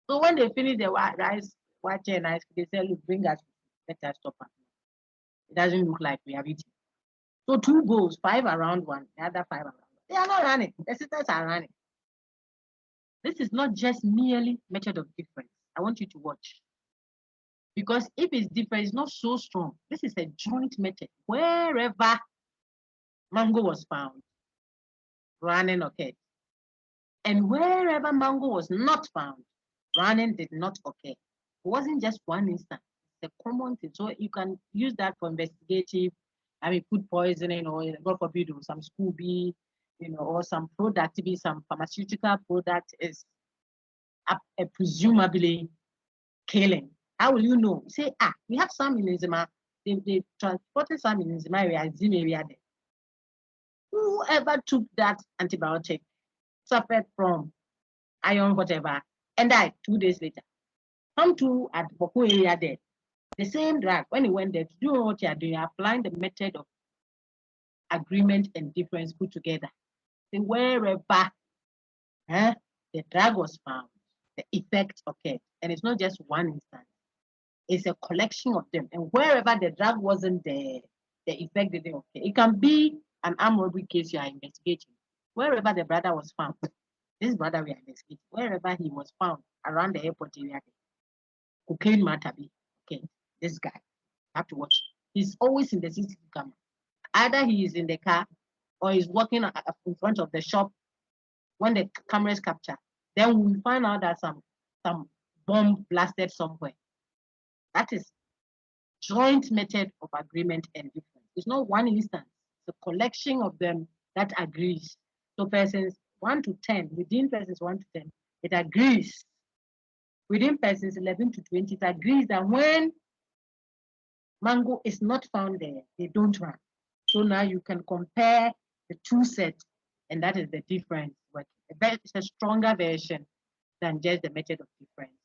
So when they finish the rice, water and ice, they say, look, bring us, let us stop. It doesn't look like we have eaten. So 2 goes, 5 around 1, the other 5 around 1. They are not running. The sisters are running. This is not just merely method of difference. I want you to watch. Because if it's different, it's not so strong. This is a joint method. Wherever mango was found, running occurred. And wherever mango was not found, running did not occur. It wasn't just one instance. It's a common thing. So you can use that for investigative, food poisoning, or God forbid, some school B, or some product, be some pharmaceutical product is presumably killing. How will you know? Say, we have some in Zima. They transported some in Zima area, Zim area there. Whoever took that antibiotic suffered from iron, whatever, and died 2 days later. Come to at Boko area there. The same drug, when he went there to do what you are doing, applying the method of agreement and difference put together. So wherever the drug was found, the effect occurred. And it's not just one instance. It's a collection of them. And wherever the drug wasn't there, the effect didn't occur. It can be an armed robbery case you are investigating. Wherever the brother was found, this brother we are investigating, wherever he was found around the airport area, cocaine matter be, okay, this guy, you have to watch. He's always in the CCTV camera. Either he is in the car or he's walking in front of the shop when the cameras capture. Then we find out that some bomb blasted somewhere. That is joint method of agreement and difference. It's not one instance. It's a collection of them that agrees. So persons 1 to 10, within persons 1 to 10, it agrees. Within persons 11 to 20, it agrees that when mango is not found there, they don't run. So now you can compare the 2 sets, and that is the difference. It's a stronger version than just the method of difference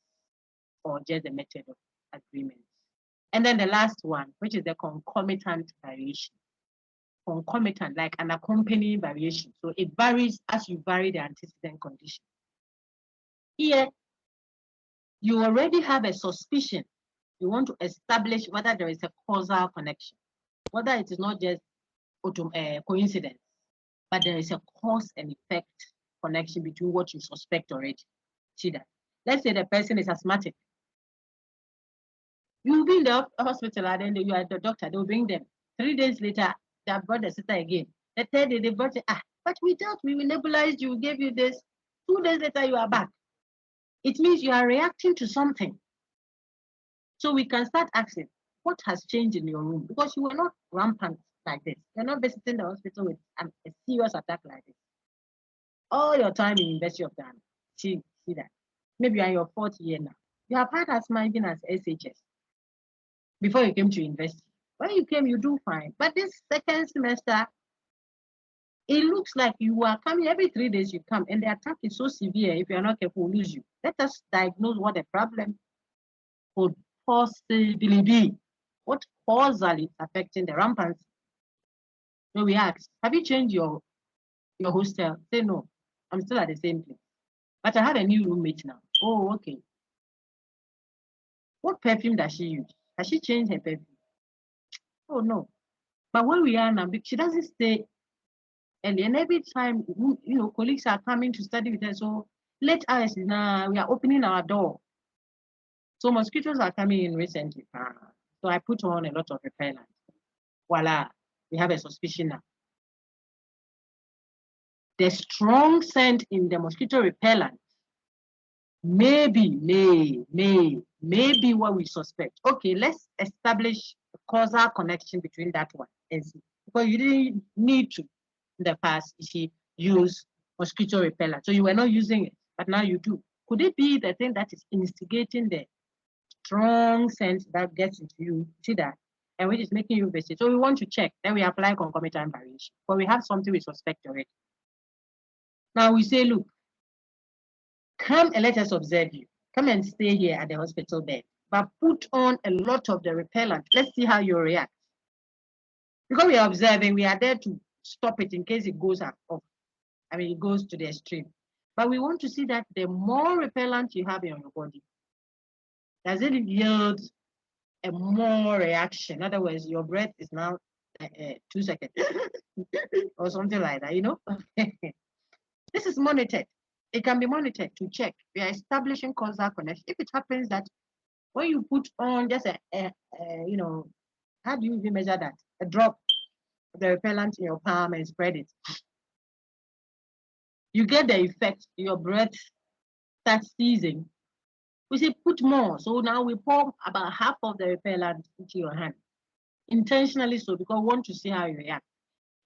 or just the method of agreement. And then the last one, which is the concomitant variation. Concomitant, like an accompanying variation. So it varies as you vary the antecedent condition. Here, you already have a suspicion. You want to establish whether there is a causal connection, whether it is not just coincidence, but there is a cause and effect connection between what you suspect already. See that? Let's say the person is asthmatic. You'll be in the hospital and then you are the doctor, they'll bring them. 3 days later, they have brought the sister again. The 3rd day, they brought it, but we nebulized you, gave you this. 2 days later, you are back. It means you are reacting to something. So we can start asking, what has changed in your room? Because you were not rampant like this. You're not visiting the hospital with a serious attack like this. All your time in University of Ghana, see that. Maybe you're in your 4th year now. You have had asthma even as SHS before you came to university. When you came, you do fine. But this 2nd semester, it looks like you are coming every 3 days you come, and the attack is so severe. If you're not careful, we'll lose you. Let us diagnose what the problem could possibly be. What causally is affecting the rampancy? So we ask, have you changed your hostel? Say no, I'm still at the same place. But I have a new roommate now. Oh, okay. What perfume does she use? Has she changed her perfume? Oh no. But where we are now, she doesn't stay early. And every time, colleagues are coming to study with her. So let us now, we are opening our door. So mosquitoes are coming in recently. So I put on a lot of repellent. Voila, we have a suspicion now. The strong scent in the mosquito repellent may be what we suspect. Okay, let's establish a causal connection between that one and see. Because you didn't need to in the past use mosquito repellent. So you were not using it, but now you do. Could it be the thing that is instigating the strong scent that gets into you? See that? And which is making you visit. So we want to check. Then we apply concomitant variation. But we have something we suspect already. Now we say, look, come and let us observe you. Come and stay here at the hospital bed. but put on a lot of the repellent. Let's see how you react. Because we are observing, we are there to stop it in case it goes off. I mean, it goes to the extreme. But we want to see that the more repellent you have in your body, does it yield a more reaction? In other words, your breath is now 2 seconds or something like that, you know? This is monitored. It can be monitored to check. We are establishing causal connection. If it happens that when you put on just you know, how do you even measure that? A drop of the repellent in your palm and spread it. You get the effect, your breath starts seizing. We say put more. So now we pour about half of the repellent into your hand. Intentionally so, because we want to see how you react.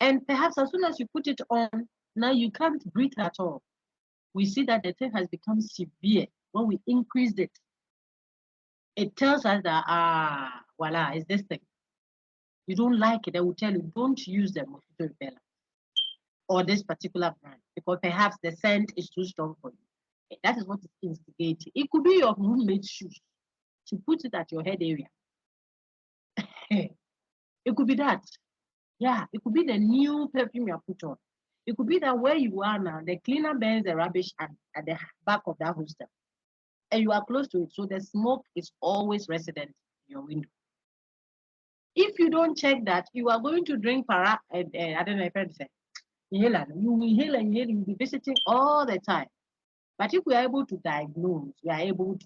And perhaps as soon as you put it on, now you can't breathe at all. We see that the thing has become severe when we increased it. It tells us that, voila, it's this thing. You don't like it, they will tell you, don't use the mosquito repellent or this particular brand because perhaps the scent is too strong for you. That is what is instigating. It could be your roommate's shoes. She puts it at your head area. It could be that. Yeah, it could be the new perfume you put on. It could be that where you are now, the cleaner burns the rubbish at the back of that hostel. And you are close to it. So the smoke is always resident in your window. If you don't check that, you are going to drink I don't know if I say, inhaler. You inhale and inhale, you'll be visiting all the time. But if we are able to diagnose, we are able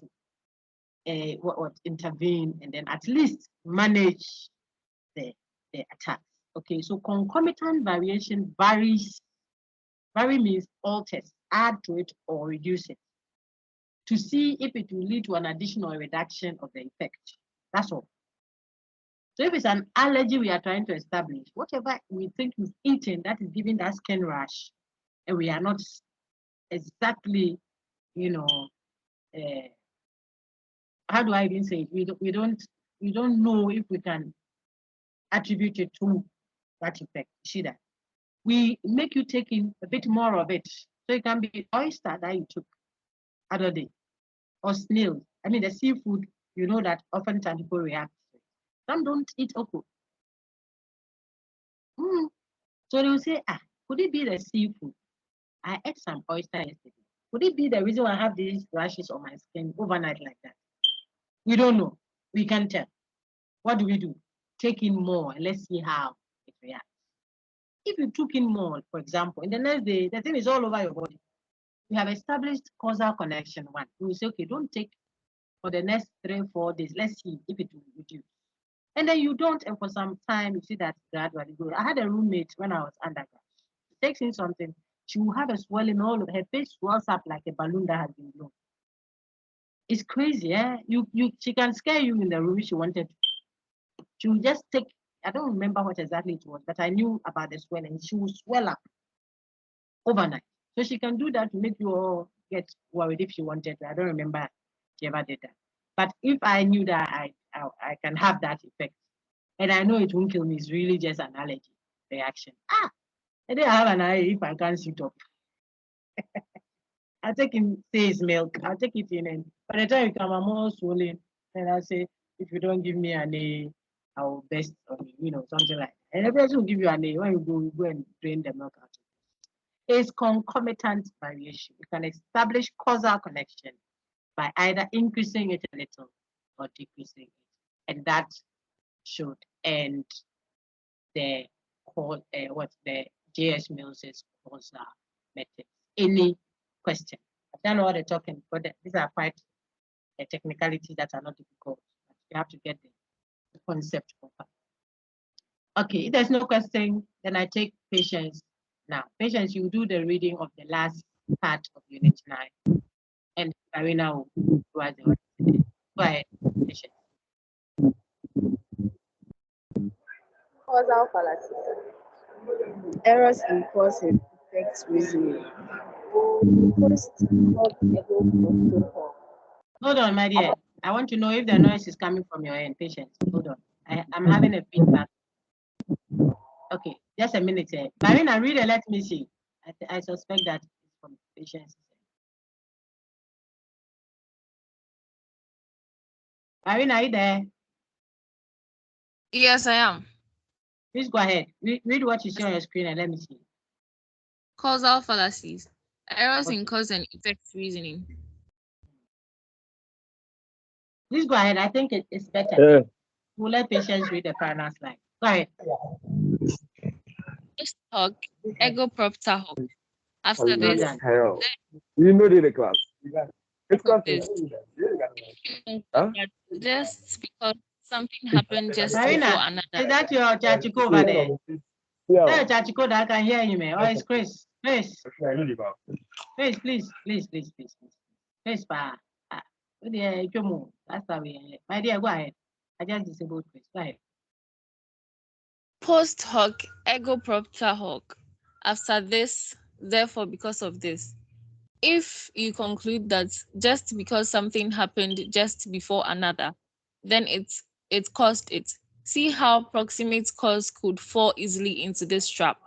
to intervene and then at least manage the attacks. Okay, so concomitant variation varies. Vary means alters, add to it or reduce it to see if it will lead to an addition or reduction of the effect. That's all. So if it's an allergy we are trying to establish, whatever we think we've eaten that is giving that skin rash, and we are not exactly, you know, how do I even say it? We don't know if we can attribute it to that effect. See that? We make you take in a bit more of it. So it can be oyster that you took other day, or snail. I mean, the seafood, you know that often people react to it. Some don't eat okra. So they will say, could it be the seafood? I ate some oyster yesterday. Could it be the reason why I have these rashes on my skin overnight like that? We don't know. We can't tell. What do? Take in more and let's see how it reacts. If you took in more, for example, in the next day, the thing is all over your body. We have established causal connection one. We will say, okay, don't take for the next 3-4 days. Let's see if it will reduce. And then you don't, and for some time, you see that gradually goes. I had a roommate when I was undergrad. She takes in something, she will have a swelling all over her face, swells up like a balloon that has been blown. It's crazy, eh? She can scare you in the room if she wanted to. She will just take, I don't remember what exactly it was, but I knew about the swelling. She will swell up overnight. So she can do that to make you all get worried if she wanted to. I don't remember if she ever did that. But if I knew that I can have that effect, and I know it won't kill me, it's really just an allergy reaction. I didn't have an allergy if I can't sit up. I take in, say it's milk, I'll take it in, and by the time you come, I'm all swollen, and I say, if you don't give me an A, I will best on you, you know, something like that. And the person will give you an A. When you go and drain the milk out. It's concomitant variation. You can establish causal connection by either increasing it a little or decreasing it. And that should end the J.S. Mills's causal methods. Any question? I've done all the talking, but these are quite technicalities that are not difficult. You have to get the concept proper. Okay, if there's no question, then I take patience. Now, patience, you do the reading of the last part of Unit 9. And Karina will do as the order. Go ahead, patience. Causal fallacies. Errors in cause and effect reasoning. Hold on, my dear. I want to know if the noise is coming from your end. Patience. Hold on. I'm having a feedback. Okay, just a minute. Marina, read it. Let me see. I suspect that it's from patience. Irene, are you there? Yes, I am. Please go ahead. Read what you see on your screen and let me see. Causal fallacies. Errors Okay. in cause and effect reasoning. Please go ahead. I think it's better. Yeah. We'll let patients read the final slide. Go ahead. Post hoc, ego propter hoc. After Well this, done. Hell. You know the class. It's of class. this, Huh? that just because something happened just before Marina, another. is that your Chachiko over there? Yeah. Hey, Chachiko, that I can hear you, man. Oh, it's Chris. Chris, please. Chris, pa. Oh, dear, Jomo. That's how we. My dear, go ahead. I just disabled Chris. Go ahead. Post hoc, ego propter hoc. After this, therefore, because of this. If you conclude that just because something happened just before another, then it caused it. See how proximate cause could fall easily into this trap.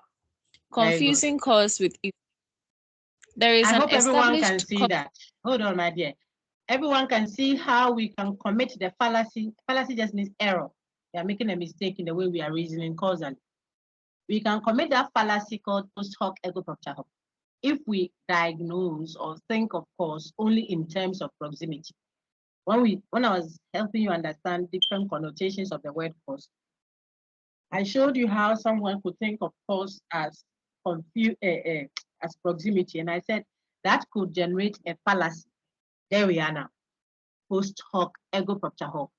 Very good. Confusing cause with it. There is I an hope everyone can established see cause. that. Hold on, my dear. Everyone can see how we can commit the fallacy. Fallacy just means error. We are making a mistake in the way we are reasoning causally. We can commit that fallacy called post hoc ego propter hoc if we diagnose or think of cause only in terms of proximity. When I was helping you understand different connotations of the word cause, I showed you how someone could think of cause as as proximity, and I said that could generate a fallacy. There we are now. Post hoc ego propter hoc.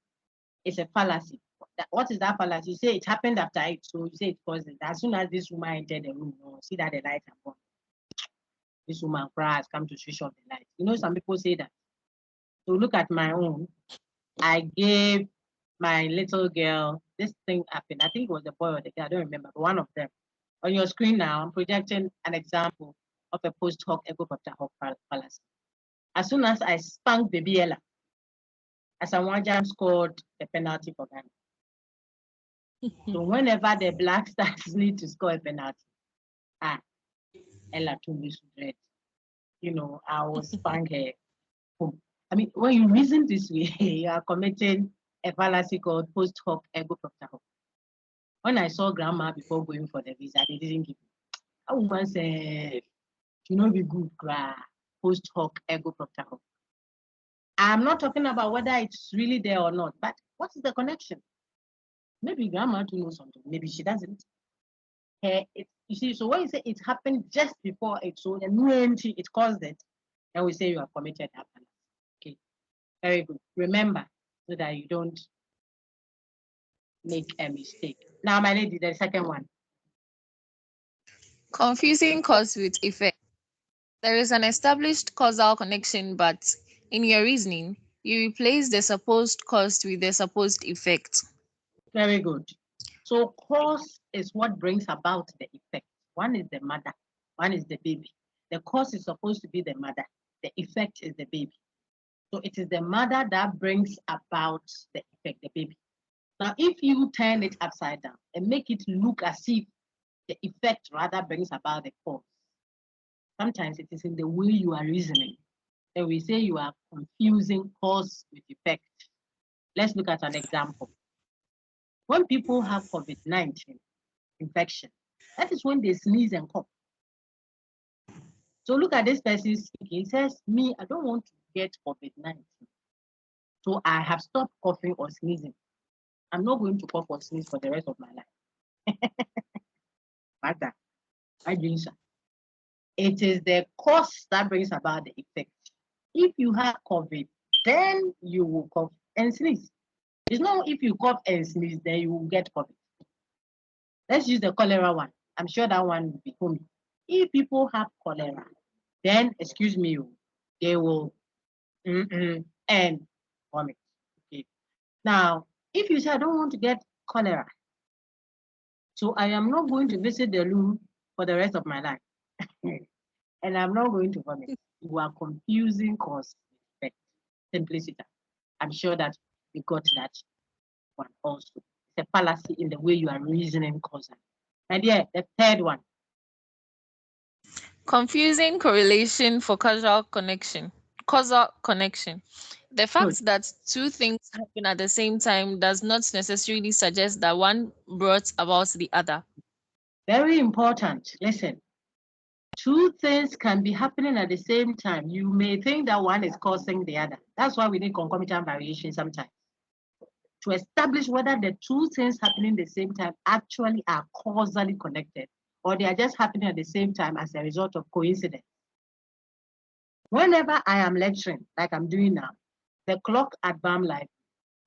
It's a fallacy. What is that fallacy? You say it happened after it, so you say it caused it. As soon as this woman entered the room, you see that the lights are on. This woman has come to switch off the light. You know, some people say that. So look at my own. I gave my little girl this thing happened. I think it was the boy or the girl. I don't remember. But one of them. On your screen now, I'm projecting an example of a post hoc ego propter hoc fallacy. As soon as I spanked baby Ella, Asamoah Gyan scored the penalty for Ghana. So whenever the Black Stars need to score a penalty, Ella told me to dread. You know, I will spank her. I mean, when you reason this way, you are committing a fallacy called post hoc ego propter hoc. When I saw grandma before going for the visa, they didn't give me. A woman said, you know, be good, post hoc ego propter hoc. I'm not talking about whether it's really there or not, but what is the connection? Maybe grandma to know something, maybe she doesn't. You see, so when you say it happened just before it, so it caused it, then we say you have committed that fallacy. Okay, very good. Remember, so that you don't make a mistake. Now, my lady, the second one. Confusing cause with effect. There is an established causal connection, but in your reasoning, you replace the supposed cause with the supposed effect. Very good. So cause is what brings about the effect. One is the mother, one is the baby. The cause is supposed to be the mother. The effect is the baby. So it is the mother that brings about the effect, the baby. Now, if you turn it upside down and make it look as if the effect rather brings about the cause, sometimes it is in the way you are reasoning. Then we say you are confusing cause with effect. Let's look at an example. When people have COVID-19 infection, that is when they sneeze and cough. So look at this person speaking. He says, me, I don't want to get COVID-19. So I have stopped coughing or sneezing. I'm not going to cough or sneeze for the rest of my life. Matter. I drink. It is the cause that brings about the effect. If you have COVID, then you will cough and sneeze. It's not if you cough and sneeze, then you will get COVID. Let's use the cholera one. I'm sure that one will be home. If people have cholera, then, excuse me, they will and vomit. Okay. Now, if you say, I don't want to get cholera, so I am not going to visit the loo for the rest of my life, and I'm not going to vomit. You are confusing cause effect. Simplicity. I'm sure that you got that one also. It's a fallacy in the way you are reasoning causal. And yeah, the third one. Confusing correlation for causal connection. causal connection. The fact Good. that two things happen at the same time does not necessarily suggest that one brought about the other. Very important. Listen. Two things can be happening at the same time. You may think that one is causing the other. That's why we need concomitant variation sometimes, to establish whether the two things happening at the same time actually are causally connected, or they are just happening at the same time as a result of coincidence. Whenever I am lecturing, like I'm doing now, the clock at BAM Life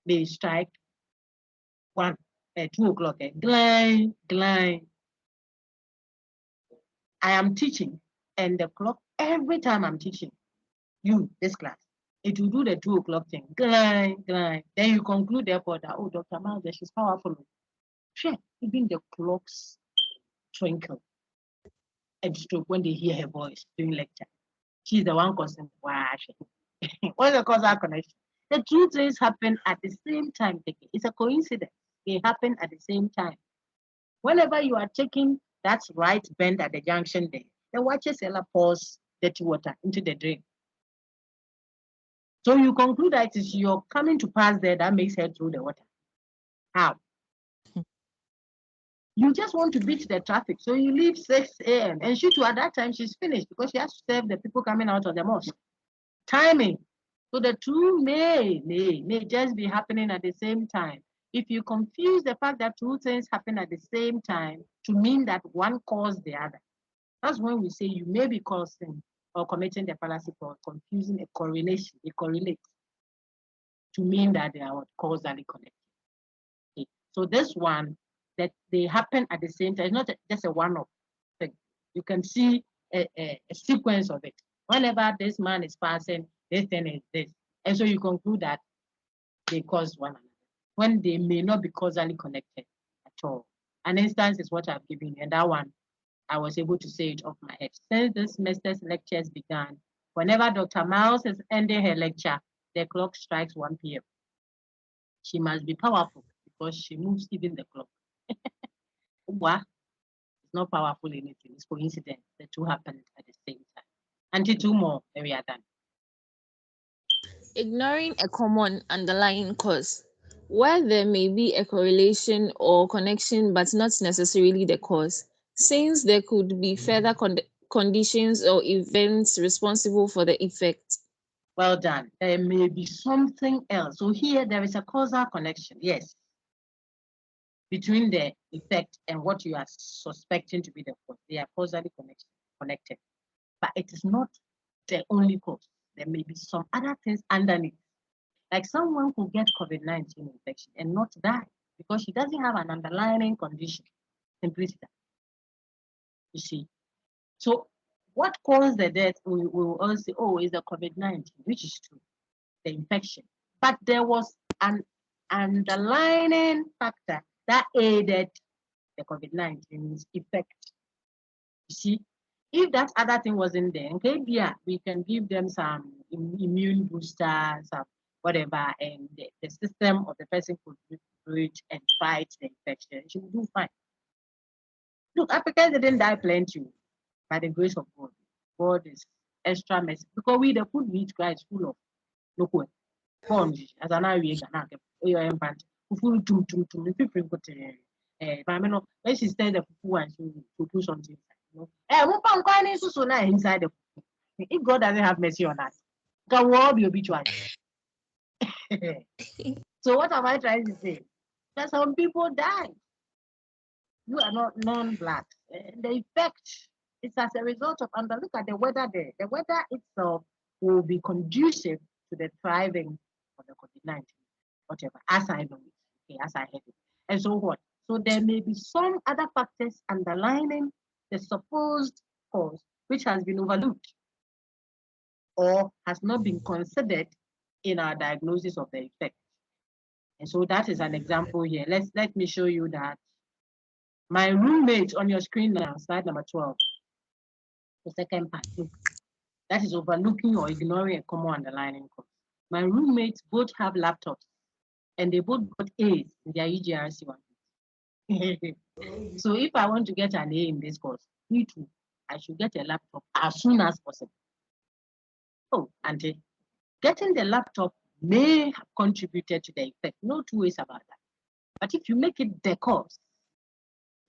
may strike 2 o'clock. Glang, glang. I am teaching, and the clock, every time I'm teaching you this class, it will do the 2 o'clock thing. Glang, glang. Then you conclude therefore that, oh, Dr. Miles, she's powerful. Sure, even the clocks twinkle and stroke when they hear her voice during lecture. She's the one causing wash. What's the causal connection? The two things happen at the same time. It's a coincidence. They happen at the same time. Whenever you are taking that right bend at the junction there, the water seller pours dirty water into the drain. So you conclude that it is your coming to pass there that makes her through the water. How? You just want to beat the traffic. So you leave 6 a.m. and she too, at that time, she's finished because she has to serve the people coming out of the mosque. Timing. So the two may just be happening at the same time. If you confuse the fact that two things happen at the same time to mean that one caused the other, that's when we say you may be causing or committing the fallacy for confusing a correlation. They correlate to mean that they are causally connected. Okay. So this one, that they happen at the same time, it's not just a one-off thing. You can see a sequence of it. Whenever this man is passing, this thing is this. And so you conclude that they cause one another, when they may not be causally connected at all. An instance is what I've given you, and that one, I was able to say it off my head. Since this semester's lectures began, whenever Dr. Miles is ending her lecture, the clock strikes 1 p.m. She must be powerful because she moves even the clock. It's not powerful anything, it's coincidence. The two happened at the same time. Until two more, and we are done. Ignoring a common underlying cause, where there may be a correlation or connection but not necessarily the cause, since there could be further conditions or events responsible for the effect. Well done. There may be something else. So here there is a causal connection, yes, between the effect and what you are suspecting to be the cause. They are causally connected. But it is not the only cause. There may be some other things underneath. Like someone could get COVID-19 infection and not die because she doesn't have an underlying condition. Simplicity. You see. So what caused the death, we will all say, oh, is the COVID-19, which is true, the infection. But there was an underlying factor that aided the COVID-19's effect. You see, if that other thing wasn't there, okay, yeah, we can give them some immune booster, some whatever, and the system of the person could reach and fight the infection. She will do fine. Look, Africans didn't die plenty by the grace of God. God is extra mercy because the food we eat is full of local sponge. As an area, your infant, full tum. If you bring it, when she stirs the fufu and she will put something. Inside the food. If God doesn't have mercy on us, God will all be obituary. So what am I trying to say? That some people die. You are not non-black. The effect is as a result of, and look at the weather there. The weather itself will be conducive to the thriving of the COVID-19, whatever, as I know it, okay, as I heard it. And so what? So there may be some other factors underlining the supposed cause, which has been overlooked or has not been considered in our diagnosis of the effect. And so that is an example here. Let me show you that. My roommate on your screen now, slide number 12. The second part, look, that is overlooking or ignoring a common underlying cause. My roommates both have laptops and they both got A's in their UGRC150. So if I want to get an A in this course, me too, I should get a laptop as soon as possible. Oh, Auntie, Getting the laptop may have contributed to the effect. No two ways about that. But if you make it the cause,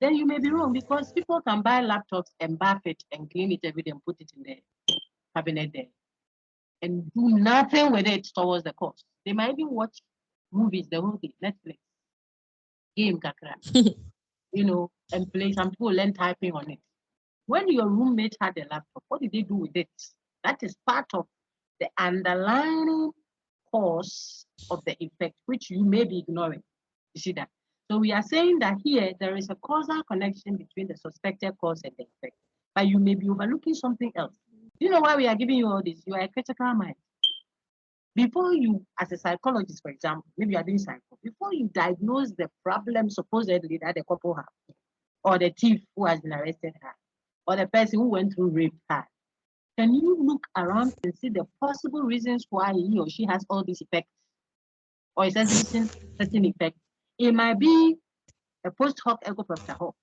then you may be wrong, because people can buy laptops and bath it and clean it every day and put it in the cabinet there and do nothing with it towards the cause. They might even watch movies the whole day, Netflix, game, kakra, and play. Some people learn typing on it. When your roommate had a laptop, what did they do with it? That is part of the underlying cause of the effect, which you may be ignoring. You see that? So we are saying that here there is a causal connection between the suspected cause and the effect, but you may be overlooking something else. You know why we are giving you all this? You are a critical mind. Before you, as a psychologist, for example, maybe you are doing psycho, before you diagnose the problem supposedly that the couple have, or the thief who has been arrested had, or the person who went through rape had, can you look around and see the possible reasons why he or she has all these effects, or is exhibiting certain effects? It might be a post hoc ergo propter hoc.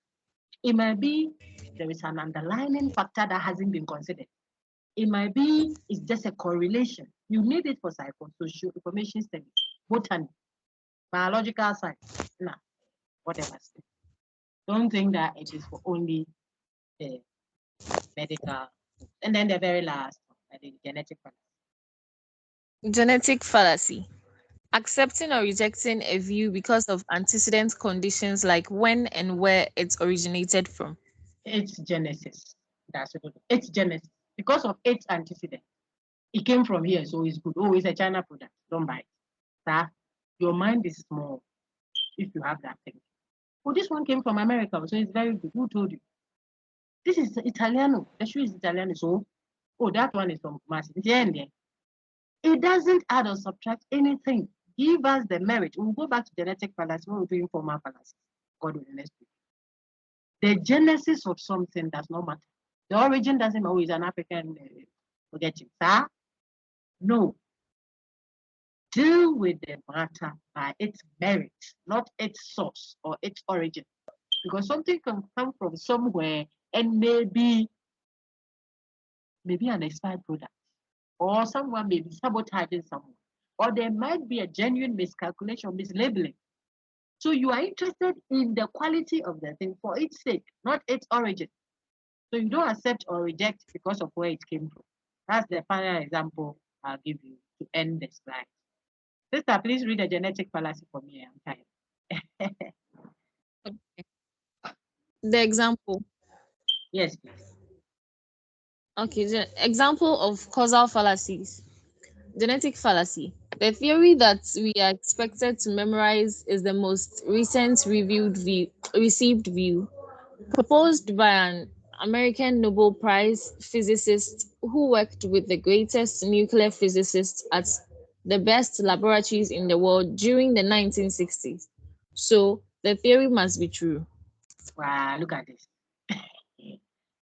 It might be there is an underlying factor that hasn't been considered. It might be it's just a correlation. You need it for psychosocial information studies, botany, biological science, whatever. Don't think that it is for only the medical. And then the very last, the genetic fallacy. Genetic fallacy. Accepting or rejecting a view because of antecedent conditions like when and where it originated from. Its genesis. That's it. Its genesis. Because of its antecedent. It came from here, so it's good. Oh, it's a China product. Don't buy it. Sir, your mind is small if you have that thing. Oh, this one came from America, so it's very good. Who told you? This is Italiano. The shoe is Italiano, so that one is from Kumasi. It doesn't add or subtract anything. Give us the merit. We'll go back to genetic fallacy when we're doing formal fallacy. God will next week. The genesis of something does not matter. The origin doesn't matter. It's an African. Forget it, sir. No. Deal with the matter by its merit, not its source or its origin. Because something can come from somewhere and maybe an expired product, or someone may be sabotaging someone, or there might be a genuine miscalculation, mislabeling. So you are interested in the quality of the thing for its sake, not its origin. So you don't accept or reject because of where it came from. That's the final example I'll give you to end the slide. Sister, please read the genetic fallacy for me. I'm tired. The example. Yes, please. Okay, the example of causal fallacies. Genetic fallacy. The theory that we are expected to memorize is the most recent received view, proposed by an American Nobel Prize physicist who worked with the greatest nuclear physicists at the best laboratories in the world during the 1960s. So the theory must be true. Wow, look at this.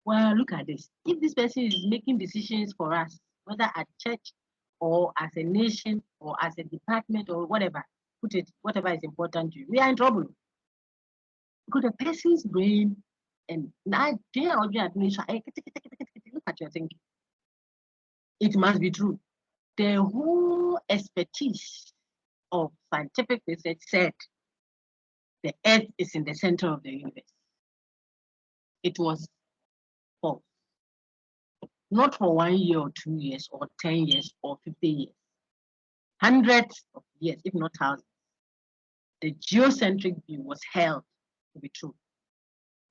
Well, look at this. If this person is making decisions for us, whether at church or as a nation or as a department or whatever, put it, whatever is important to you, we are in trouble. Because the person's brain and now they are already administration. Look at your thinking. It must be true. The whole expertise of scientific research said the earth is in the center of the universe. It was false. Not for 1 year or 2 years or 10 years or 50 years. Hundreds of years, if not thousands. The geocentric view was held to be true.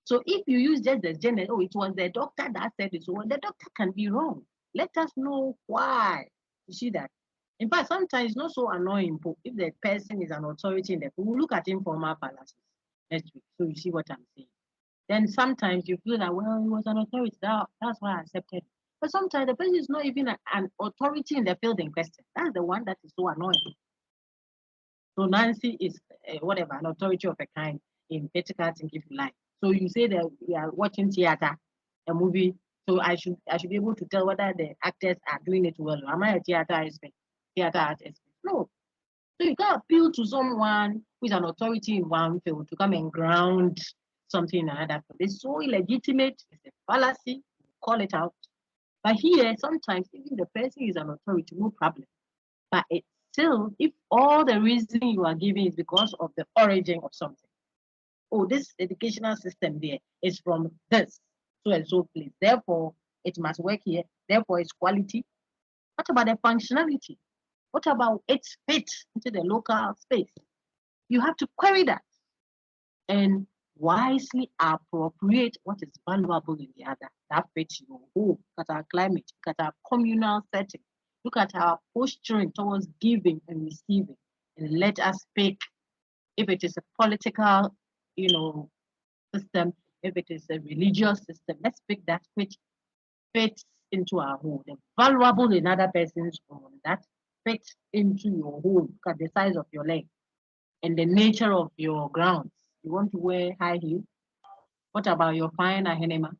So if you use just the general, it was the doctor that said it, so the doctor can be wrong. Let us know why. You see that? In fact, sometimes it's not so annoying if the person is an authority in the field. We'll look at informal fallacies next week, so you see what I'm saying. Then sometimes you feel that, well, he was an authority, that's why I accepted. But sometimes the person is not even an authority in the field in question. That's the one that is so annoying. So Nancy is an authority of a kind in critical thinking, if you like. So you say that we are watching theater, a movie. So I should be able to tell whether the actors are doing it well. Am I a theater expert? Theater art expert? No. So you can't appeal to someone who is an authority in one field to come and ground something in another field. It's so illegitimate. It's a fallacy. Call it out. But here, sometimes even the person is an authority, no problem. But it's still, if all the reason you are giving is because of the origin of something, oh, this educational system there is from this so and so place, therefore it must work here, therefore it's quality. What about the functionality? What about its fit into the local space? You have to query that and wisely appropriate what is valuable in the other that fits your home. Look at our climate, look at our communal setting, look at our posturing towards giving and receiving, and let us pick if it is a political, system, if it is a religious system, let's pick that which fits into our home. The valuable in other person's home that fits into your home. Look at the size of your leg and the nature of your grounds. You want to wear high heels? What about your fine ahenema?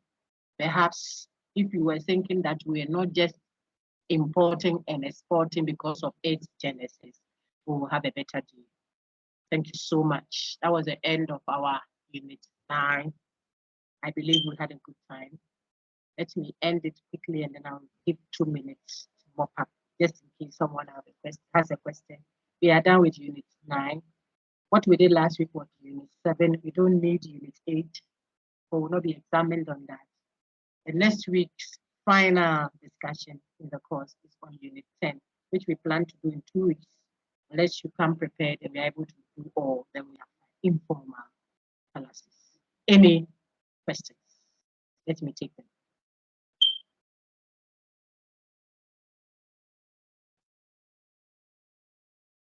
Perhaps if you were thinking that we're not just importing and exporting because of its genesis, we will have a better deal. Thank you so much. That was the end of our unit 9. I believe we had a good time. Let me end it quickly and then I'll give 2 minutes to mop up, just in case someone has a question. We are done with unit 9. What we did last week was unit 7. We don't need unit 8. We will not be examined on that. The next week's final discussion in the course is on unit 10, which we plan to do in 2 weeks. Unless you come prepared and we're able to do all, then we have informal classes. Any questions? Let me take them.